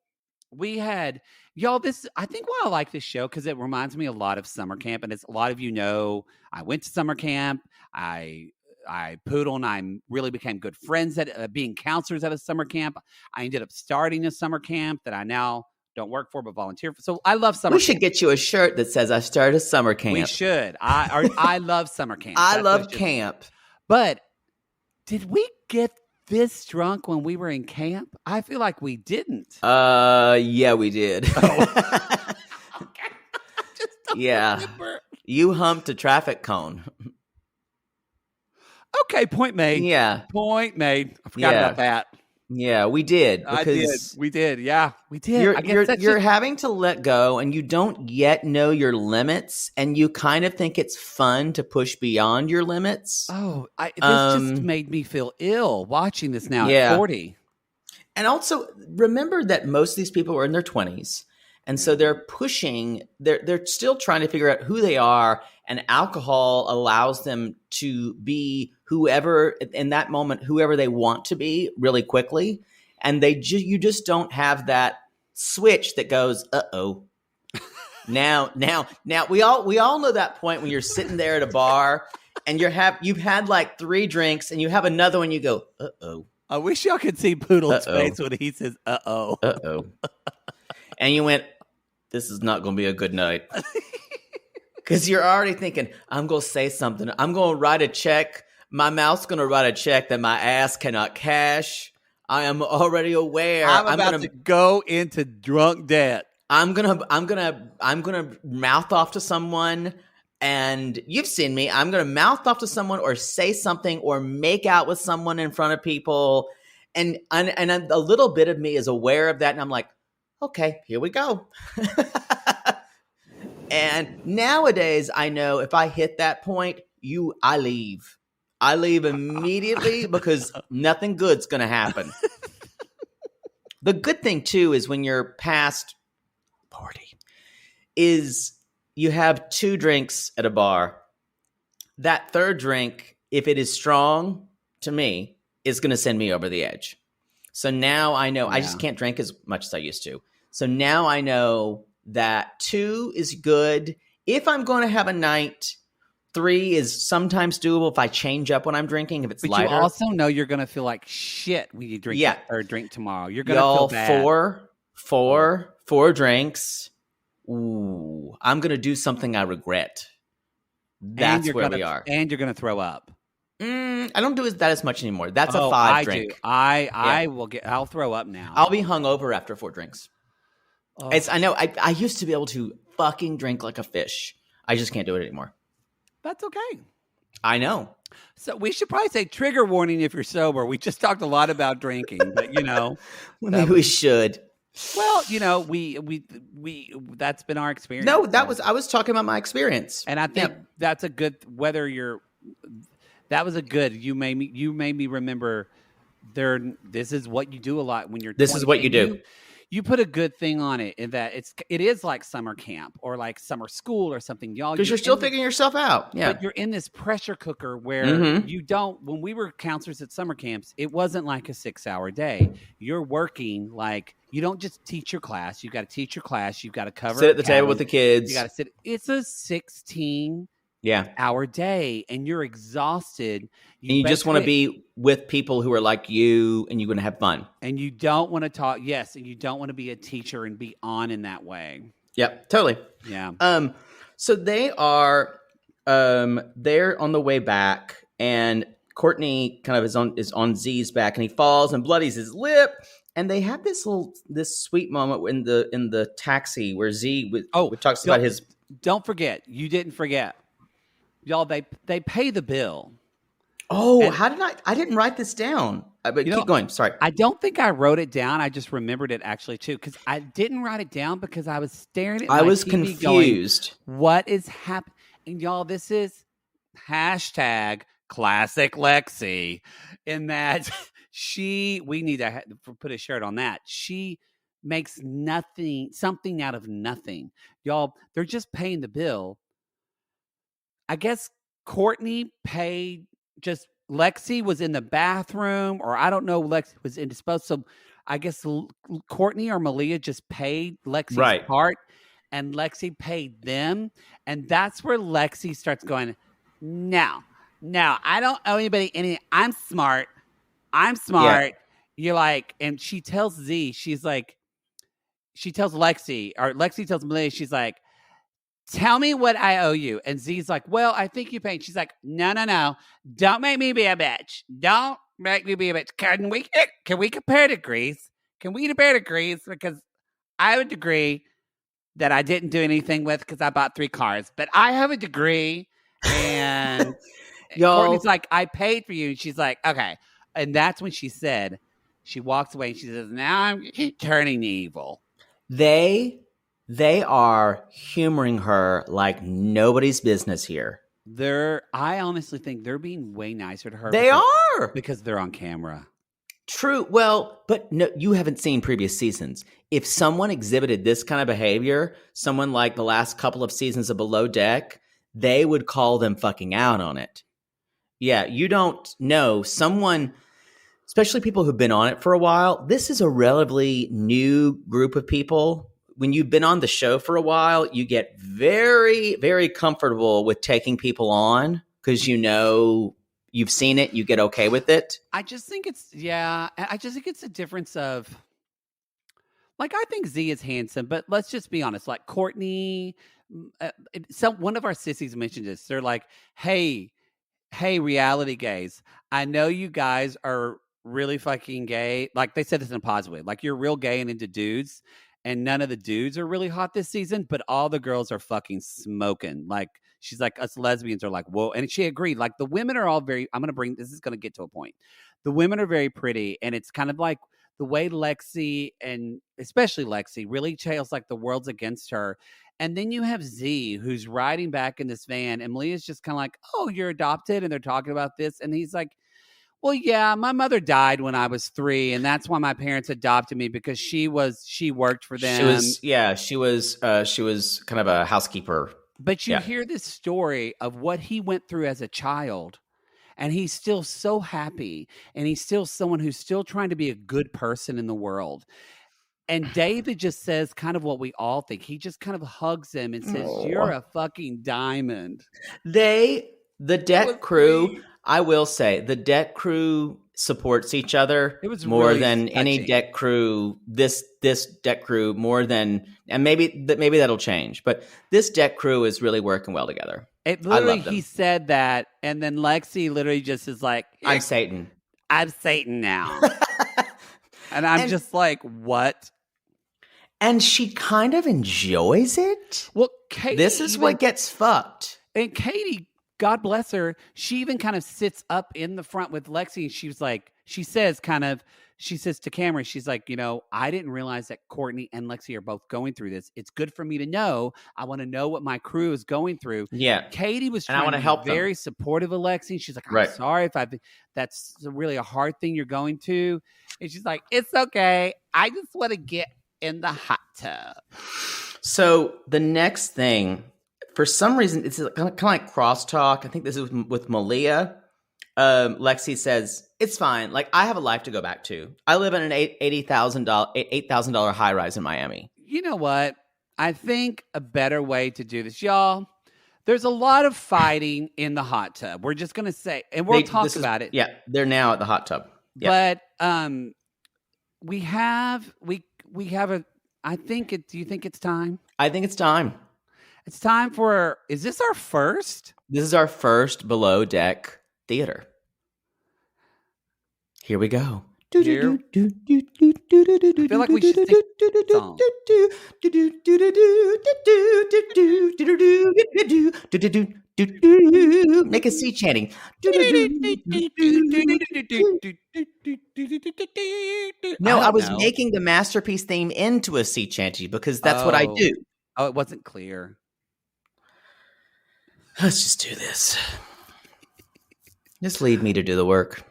We had, y'all, this, I think why I like this show, because it reminds me a lot of summer camp. And as a lot of you know, I went to summer camp. Poodle and I really became good friends at being counselors at a summer camp. I ended up starting a summer camp that I now don't work for, but volunteer for. So I love summer camp. We should get you a shirt that says, I started a summer camp. We should. I love summer camp. I love camp. But did we get this drunk when we were in camp? I feel like we didn't. Yeah, we did. Oh. Okay. Yeah. Remember. You humped a traffic cone. Okay, point made. Yeah. Point made. I forgot about that. Yeah, we did. I did. We did. Yeah, we did. You're having to let go, and you don't yet know your limits, and you kind of think it's fun to push beyond your limits. Oh, this just made me feel ill watching this now at 40. And also, remember that most of these people are in their 20s. And so they're pushing, they're still trying to figure out who they are, and alcohol allows them to be whoever, in that moment, whoever they want to be really quickly. And you just don't have that switch that goes, uh-oh. Now, we all know that point when you're sitting there at a bar and you've had like 3 drinks and you have another one, you go, uh-oh. I wish y'all could see Poodle's face when he says, uh-oh. Uh-oh. And you went, this is not going to be a good night. Because you're already thinking, I'm going to say something. I'm going to write a check. My mouth's going to write a check that my ass cannot cash. I am already aware. I'm about to go into drunk debt. I'm gonna mouth off to someone, and you've seen me. I'm gonna mouth off to someone, or say something, or make out with someone in front of people, and a little bit of me is aware of that, and I'm like, okay, here we go. And nowadays, I know if I hit that point, I leave. I leave immediately because nothing good's gonna happen. The good thing too is when you're past 40, is you have 2 drinks at a bar. That third drink, if it is strong, to me, is going to send me over the edge. So now I know I just can't drink as much as I used to. So now I know that 2 is good. If I'm going to have a night, 3 is sometimes doable if I change up when I'm drinking, if it's lighter. But you also know you're going to feel like shit when you drink or drink tomorrow. You're going to feel bad. 4 drinks. Ooh, I'm going to do something I regret. That's where we are. And you're going to throw up. I don't do that as much anymore. That's a 5 drink. I'll throw up now. I'll be hungover after 4 drinks. I know. I used to be able to fucking drink like a fish. I just can't do it anymore. That's okay. I know. So we should probably say trigger warning if you're sober. We just talked a lot about drinking, but Maybe we should. Well, we that's been our experience. No, I was talking about my experience. And I think that's a good, that was a good, you made me remember this is what you do a lot when you're 20. This is what you do. You put a good thing on it in that it is like summer camp or like summer school or something, y'all. Because you're still figuring yourself out. Yeah. But you're in this pressure cooker where you don't, when we were counselors at summer camps, it wasn't like a 6-hour day. You're working like, you don't just teach your class. You got to teach your class. You've got to cover. Sit at the table with the kids. You got to sit. It's a 16-hour day and you're exhausted. And you just want to be with people who are like you and you're going to have fun. And you don't want to talk. Yes. And you don't want to be a teacher and be on in that way. Yep. Totally. Yeah. So they are, they're on the way back and Courtney kind of is on Z's back and he falls and bloodies his lip. And they have this sweet moment in the taxi where Z talks about his. Don't forget. You didn't forget. Y'all, they pay the bill. Oh, and I didn't write this down. But keep going. Sorry. I don't think I wrote it down. I just remembered it actually too. Because I didn't write it down because I was staring at my TV confused. Going, what is happening? And y'all, this is #classic Lexi. In that we need to put a shirt on that. She makes something out of nothing. Y'all, they're just paying the bill. I guess Courtney paid, just Lexi was in the bathroom, or I don't know, Lexi was indisposed. So I guess Courtney or Malia just paid Lexi's part, and Lexi paid them. And that's where Lexi starts going, no, I don't owe anybody anything. I'm smart. Yeah. You're like, and she tells Z, she tells Lexi, or Lexi tells Malia, she's like, tell me what I owe you. And Z's like, well, I think you paid. She's like, no. Don't make me be a bitch. Don't make me be a bitch. Can we compare degrees? Can we compare degrees? Because I have a degree that I didn't do anything with because I bought 3 cars. But I have a degree. And Courtney's like, I paid for you. And she's like, okay. And that's when she walks away and she says, now I'm turning evil. They are humoring her like nobody's business here. I honestly think they're being way nicer to her. They are. Because they're on camera. True. Well, but no, you haven't seen previous seasons. If someone exhibited this kind of behavior, someone like the last couple of seasons of Below Deck, they would call them fucking out on it. Yeah, you don't know. Someone, especially people who've been on it for a while, this is a relatively new group of people. When you've been on the show for a while, you get very, very comfortable with taking people on because you've seen it, you get okay with it. I just think it's a difference of, like, I think Z is handsome, but let's just be honest. Like Courtney, one of our sissies mentioned this. They're like, hey, reality gays, I know you guys are really fucking gay. Like they said this in a positive way. Like you're real gay and into dudes. And none of the dudes are really hot this season, but all the girls are fucking smoking. Like, she's like, us lesbians are like, whoa. And she agreed. Like, the women are all this is going to get to a point. The women are very pretty. And it's kind of like the way Lexi, and especially Lexi, really feels like the world's against her. And then you have Z, who's riding back in this van. And Malia's just kind of like, oh, you're adopted. And they're talking about this. And he's like, well, yeah, my mother died when I was 3, and that's why my parents adopted me because she worked for them. She was kind of a housekeeper. But you hear this story of what he went through as a child, and he's still so happy, and he's still someone who's still trying to be a good person in the world. And David just says kind of what we all think. He just kind of hugs him and says, you're a fucking diamond. The deck crew... I will say the deck crew supports each other more really than touching. Any deck crew. This deck crew more than, and maybe that'll change. But this deck crew is really working well together. It literally, he said that, and then Lexi literally just is like, "I'm Satan. I'm Satan now," and I'm just like, "What?" And she kind of enjoys it. Well, Katie, this is what gets fucked. And Katie, God bless her, she even kind of sits up in the front with Lexi. And she was like, she says to Cameron, she's like, I didn't realize that Courtney and Lexi are both going through this. It's good for me to know. I want to know what my crew is going through. Yeah. Katie was trying to help very supportive of Lexi. She's like, I'm sorry if that's really a hard thing you're going to. And she's like, it's okay. I just want to get in the hot tub. So the next thing, for some reason, it's kind of like crosstalk. I think this is with Malia. Lexi says, it's fine. Like, I have a life to go back to. I live in an $8,000 high rise in Miami. You know what? I think a better way to do this, y'all, there's a lot of fighting in the hot tub. We're just going to say, and we'll talk about it. Yeah, they're now at the hot tub. Yeah. But we have a, I think do you think it's time? I think it's time. It's time for, is this our first? This is our first below deck theater. Here we go. I feel like we should sing a song. Make a sea chanting. No, I was making the masterpiece theme into a sea chanty because that's what I do. Oh, it wasn't clear. Let's just do this. Just leave me to do the work.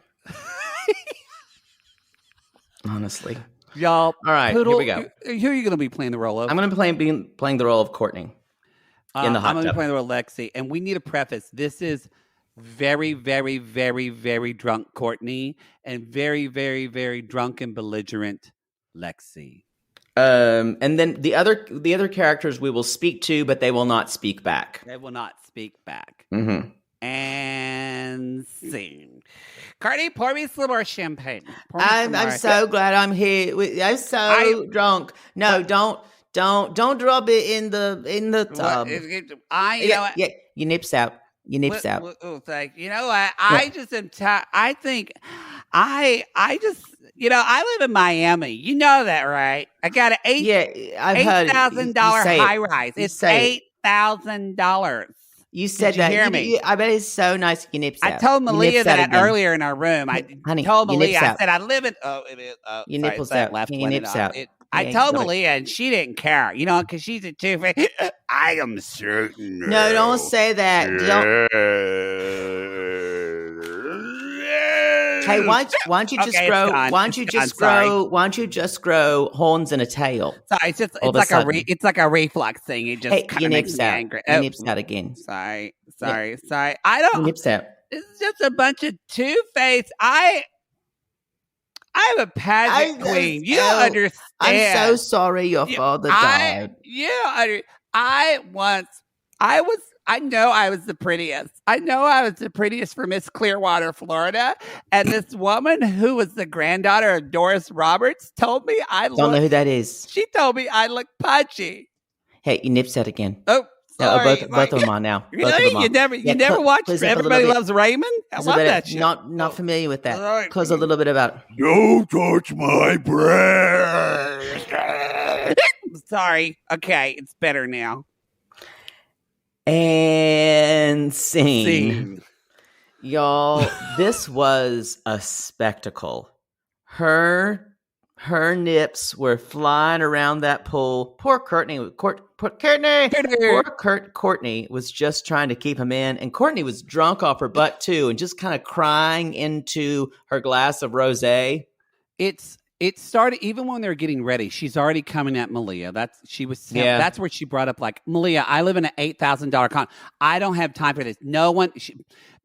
Honestly. Y'all. All right, Poodle, here we go. Who are you going to be playing the role of? I'm going to be playing the role of Courtney in the hot tub. I'm going to be playing the role of Lexi. And we need a preface. This is very, very, very, very drunk Courtney and very, very, very drunk and belligerent Lexi. And then the other characters we will speak to, but they will not speak back. They will not speak back. Mm-hmm. And scene. Courtney, pour me some more champagne. I'm so glad I'm here. I'm so drunk. No, don't drop it in the tub. Your nips out. Your nips out. Like, you know what? I just am tired. I think I just, I live in Miami. You know that, right? I got an $8,000 high rise. It's $8,000. You said that. Hear me? I bet it's so nice. Your nips out. I told Malia that earlier in our room. I told Malia, I said, I live in. Oh, it is. Oh, your nipples out. Your nips out. I told Malia, and she didn't care, because she's a two-faced. I am certain. No, don't say that. Hey, why don't you just grow? Why don't you just grow? Why don't you just grow horns and a tail? Sorry, it's like a reflux thing. It just kind of makes me angry. Your nips out again. Sorry. I don't. Your nips out. It's just a bunch of two-faced. I'm a pageant queen. You don't understand. I'm so sorry your father died. I know I was the prettiest. I know I was the prettiest for Miss Clearwater, Florida. And this woman who was the granddaughter of Doris Roberts told me don't know who that is. She told me I look punchy. Hey, your nips out again. Oh, sorry. Both of them on now. Really? You never watched Everybody Loves Raymond? I love that show. Not familiar with that. Close a little bit about it. Don't touch my breast. Sorry. Okay, it's better now. And scene. Y'all, this was a spectacle. Her nips were flying around that pool. Poor Courtney. Courtney was just trying to keep him in. And Courtney was drunk off her butt too and just kind of crying into her glass of rosé. It started even when they were getting ready. She's already coming at Malia. That's where she brought up like, Malia, I live in an $8,000 con. I don't have time for this. No one.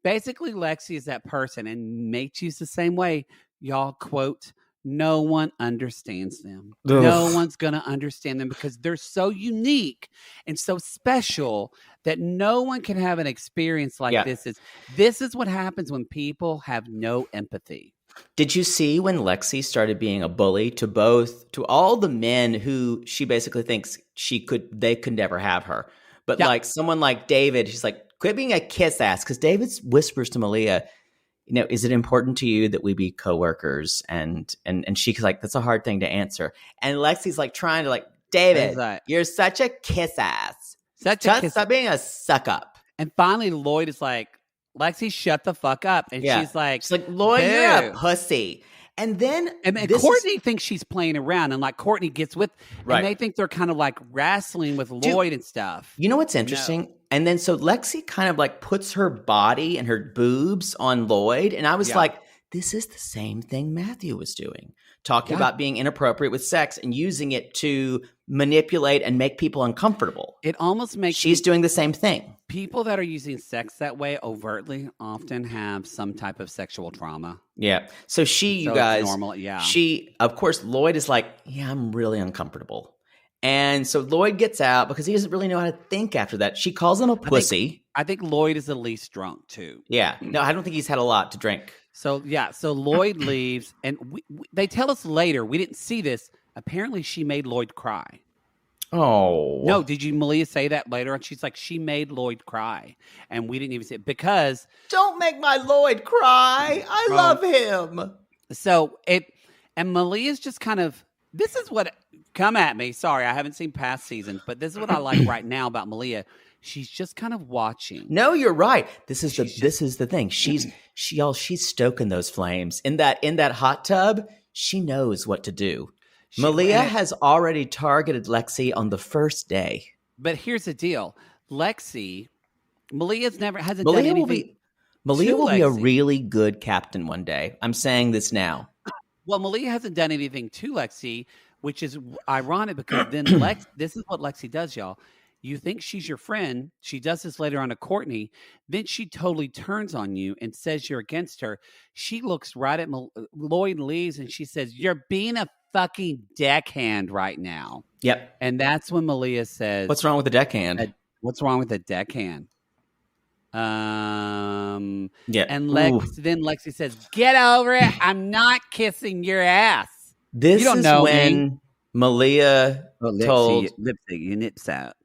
Basically, Lexi is that person, and Mathew's the same way. Y'all quote, no one understands them. Ugh. No one's going to understand them because they're so unique and so special that no one can have an experience like this. This is what happens when people have no empathy. Did you see when Lexi started being a bully to all the men who she basically thinks they could never have her? But like someone like David, she's like, quit being a kiss ass. Because David whispers to Malia, is it important to you that we be coworkers? And she's like, that's a hard thing to answer. And Lexi's like trying to like David, like, you're such a kiss ass. such a Just kiss. stop being a suck up. And finally, Lloyd is like, Lexi, shut the fuck up. And she's like, Lloyd, you're a "Boo." pussy. And then And Courtney thinks she's playing around, and like Courtney gets with, Right. and they think they're kind of like wrestling with Lloyd and stuff. You know what's interesting? And then so Lexi kind of like puts her body and her boobs on Lloyd. And I was like, this is the same thing Mathew was doing. Talking about being inappropriate with sex and using it to manipulate and make people uncomfortable. It almost makes She's doing the same thing. people that are using sex that way overtly often have some type of sexual trauma. Yeah. So you So guys, it's normal, yeah. of course, Lloyd is like, yeah, I'm really uncomfortable. And so Lloyd gets out because he doesn't really know how to think after that. She calls him a pussy. I think Lloyd is the least drunk too. Yeah. No, I don't think he's had a lot to drink. So Lloyd leaves, and they tell us later, we didn't see this, apparently she made Lloyd cry. Oh. No, did you, Malia, say that later on? She's like, she made Lloyd cry, and we didn't even see it because... Don't make my Lloyd cry. I love him. So and Malia's just kind of, this is what, come at me, sorry, I haven't seen past seasons, but this is what I like right now about Malia. She's just kind of watching. No, you're right. This is the thing. She's stoking those flames in that hot tub. She knows what to do. Malia has already targeted Lexi on the first day. But here's the deal. Malia hasn't done anything. Malia will be a really good captain one day. I'm saying this now. Well, Malia hasn't done anything to Lexi, which is ironic because then this is what Lexi does, y'all. You think she's your friend. She does this later on to Courtney. Then she totally turns on you and says you're against her. She looks right at Lloyd, leaves, and she says, you're being a fucking deckhand right now. Yep. And that's when Malia says, what's wrong with the deckhand? What's wrong with the deckhand? Yeah. And then Lexi says, get over it. I'm not kissing your ass. This is when Malia told lipstick, your nips out.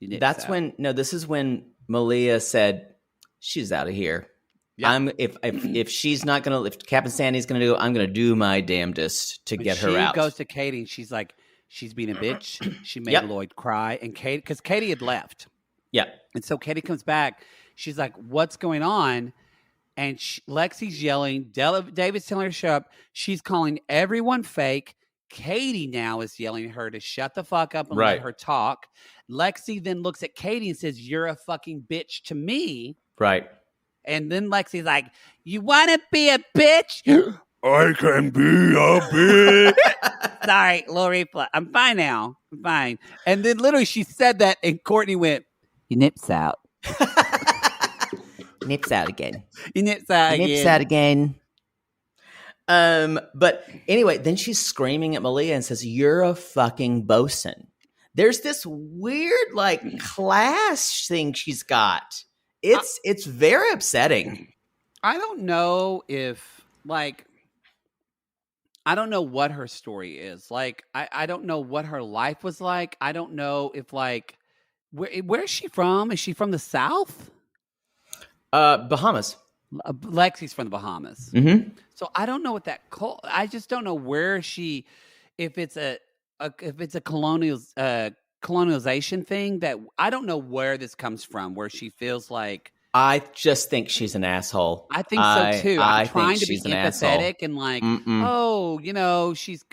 This is when Malia said, she's out of here. Yep. If she's not gonna, if Captain Sandy's gonna do it, I'm gonna do my damnedest to get her out. She goes to Katie and she's like, she's being a bitch. She made Lloyd cry, and because Katie had left. Yeah. And so Katie comes back. She's like, what's going on? And Lexi's yelling. David's telling her to shut up. She's calling everyone fake. Katie now is yelling at her to shut the fuck up and let her talk. Lexi then looks at Katie and says, you're a fucking bitch to me. Right. And then Lexi's like, you want to be a bitch? I can be a bitch. Sorry, Lori. I'm fine now. I'm fine. And then literally she said that and Courtney went, your nips out. Nips out again. Your nips out again. Nips out again. But anyway, then she's screaming at Malia and says, you're a fucking bosun. There's this weird like class thing she's got. It's very upsetting. I don't know if like, I don't know what her story is. Like, I don't know what her life was like. I don't know if like, where is she from? Is she from the South? Bahamas. Lexi's from the Bahamas. Mm-hmm. So I don't know what that I just don't know where she, if it's a colonialization thing that I don't know where this comes from, where she feels like. I just think she's an asshole. I think so too. I'm trying to be empathetic and like, she's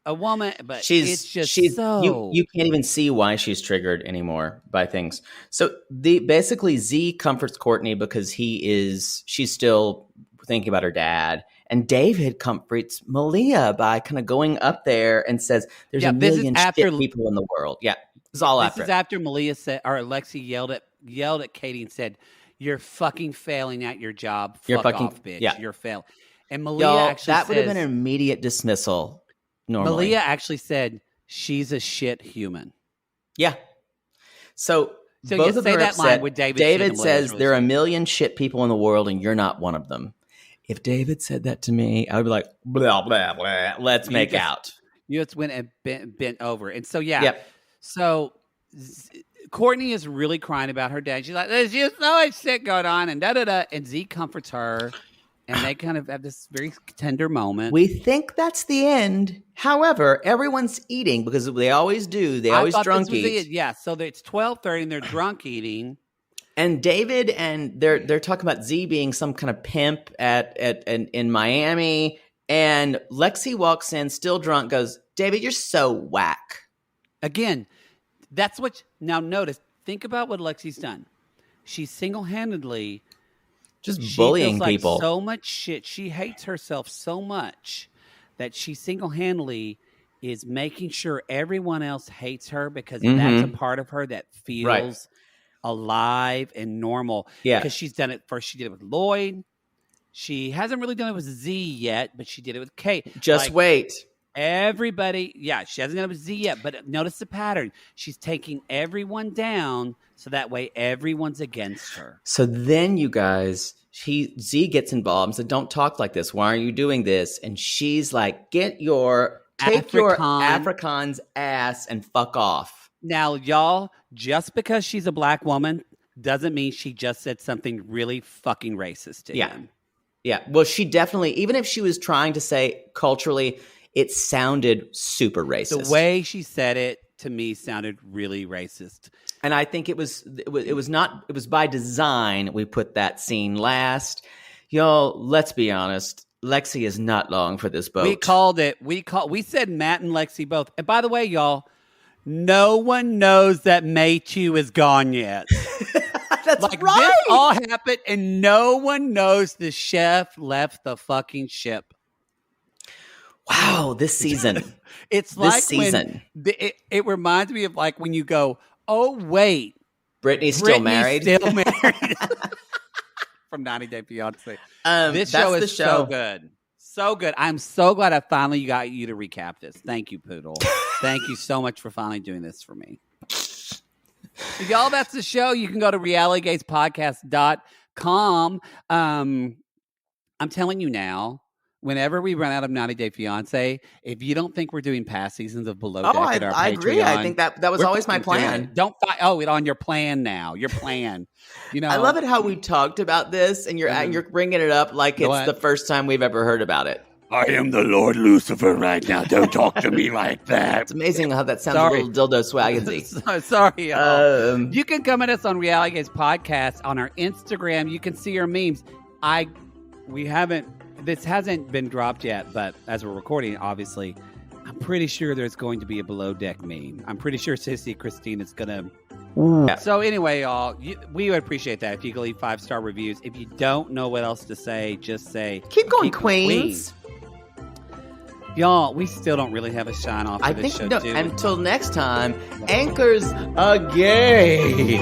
a woman, but it's just so. You can't even see why she's triggered anymore by things. So basically Z comforts Courtney because she's still thinking about her dad. And David comforts Malia by kind of going up there and says, there's a million shit people in the world. Yeah. This is after Malia said, or Lexi yelled at Katie and said, you're fucking failing at your job. Fuck off, bitch. Yeah. You're failing. And Malia actually that would have been an immediate dismissal normally. Malia actually said, she's a shit human. Yeah. So both of say them are that upset. line with David says there are a million shit people in the world and you're not one of them. If David said that to me, I would be like, blah, blah, blah. Let's make out. You just went and bent over. And so, So Courtney is really crying about her dad. She's like, there's just so much shit going on and da-da-da. And Z comforts her. and they kind of have this very tender moment. We think that's the end. However, everyone's eating because they always do. They always drunk eat. Yeah, so it's 12:30 and they're drunk eating. And David and they're talking about Z being some kind of pimp in Miami. And Lexi walks in, still drunk, goes, David, you're so whack. Again, that's what now notice. Think about what Lexi's done. She's single-handedly just bullying people. So much shit. She hates herself so much that she single-handedly is making sure everyone else hates her because that's a part of her that feels alive and normal. Yeah. Because she's done it first. She did it with Lloyd. She hasn't really done it with Z yet, but she did it with Kate. Just wait. Everybody, she hasn't done it with Z yet, but notice the pattern. She's taking everyone down so that way everyone's against her. So then you guys, Z gets involved and said, don't talk like this. Why are you doing this? And she's like, take your Afrikaans ass and fuck off. Now, y'all, just because she's a black woman doesn't mean she just said something really fucking racist to him. Yeah. Well, she definitely, even if she was trying to say culturally, it sounded super racist. The way she said it to me sounded really racist. And I think it was by design we put that scene last. Y'all, let's be honest. Lexi is not long for this boat. We called it. We said Matt and Lexi both. And by the way, y'all, no one knows that Mathew is gone yet. That's right. This all happened and no one knows the chef left the fucking ship. Wow, this season. It's like this season. It reminds me of like when you go, oh, wait. Brittany's still married. From 90 Day Fiancé. This show is so good. So good. I'm so glad I finally got you to recap this. Thank you, Poodle. Thank you so much for finally doing this for me. Y'all, that's the show. You can go to realitygatespodcast.com. I'm telling you now, whenever we run out of 90 Day Fiancé, if you don't think we're doing past seasons of Below Deck at our Patreon. I agree. I think that was always my plan. Don't fight. Oh, it's on your plan now. Your plan. You know, I love it how we talked about this, and you're bringing it up like it's the first time we've ever heard about it. I am the Lord Lucifer right now. Don't talk to me like that. It's amazing how that sounds a little dildo swaggy. Sorry, y'all. You can come at us on Reality Gates Podcast on our Instagram. You can see our memes. This hasn't been dropped yet, but as we're recording, obviously, I'm pretty sure there's going to be a Below Deck meme. I'm pretty sure Sissy Christine is going to. Yeah. So anyway, y'all, we would appreciate that if you could leave 5-star reviews. If you don't know what else to say, just say, keep going, Queens. Y'all, we still don't really have a shine off for this show, too. Until next time, anchors a gay.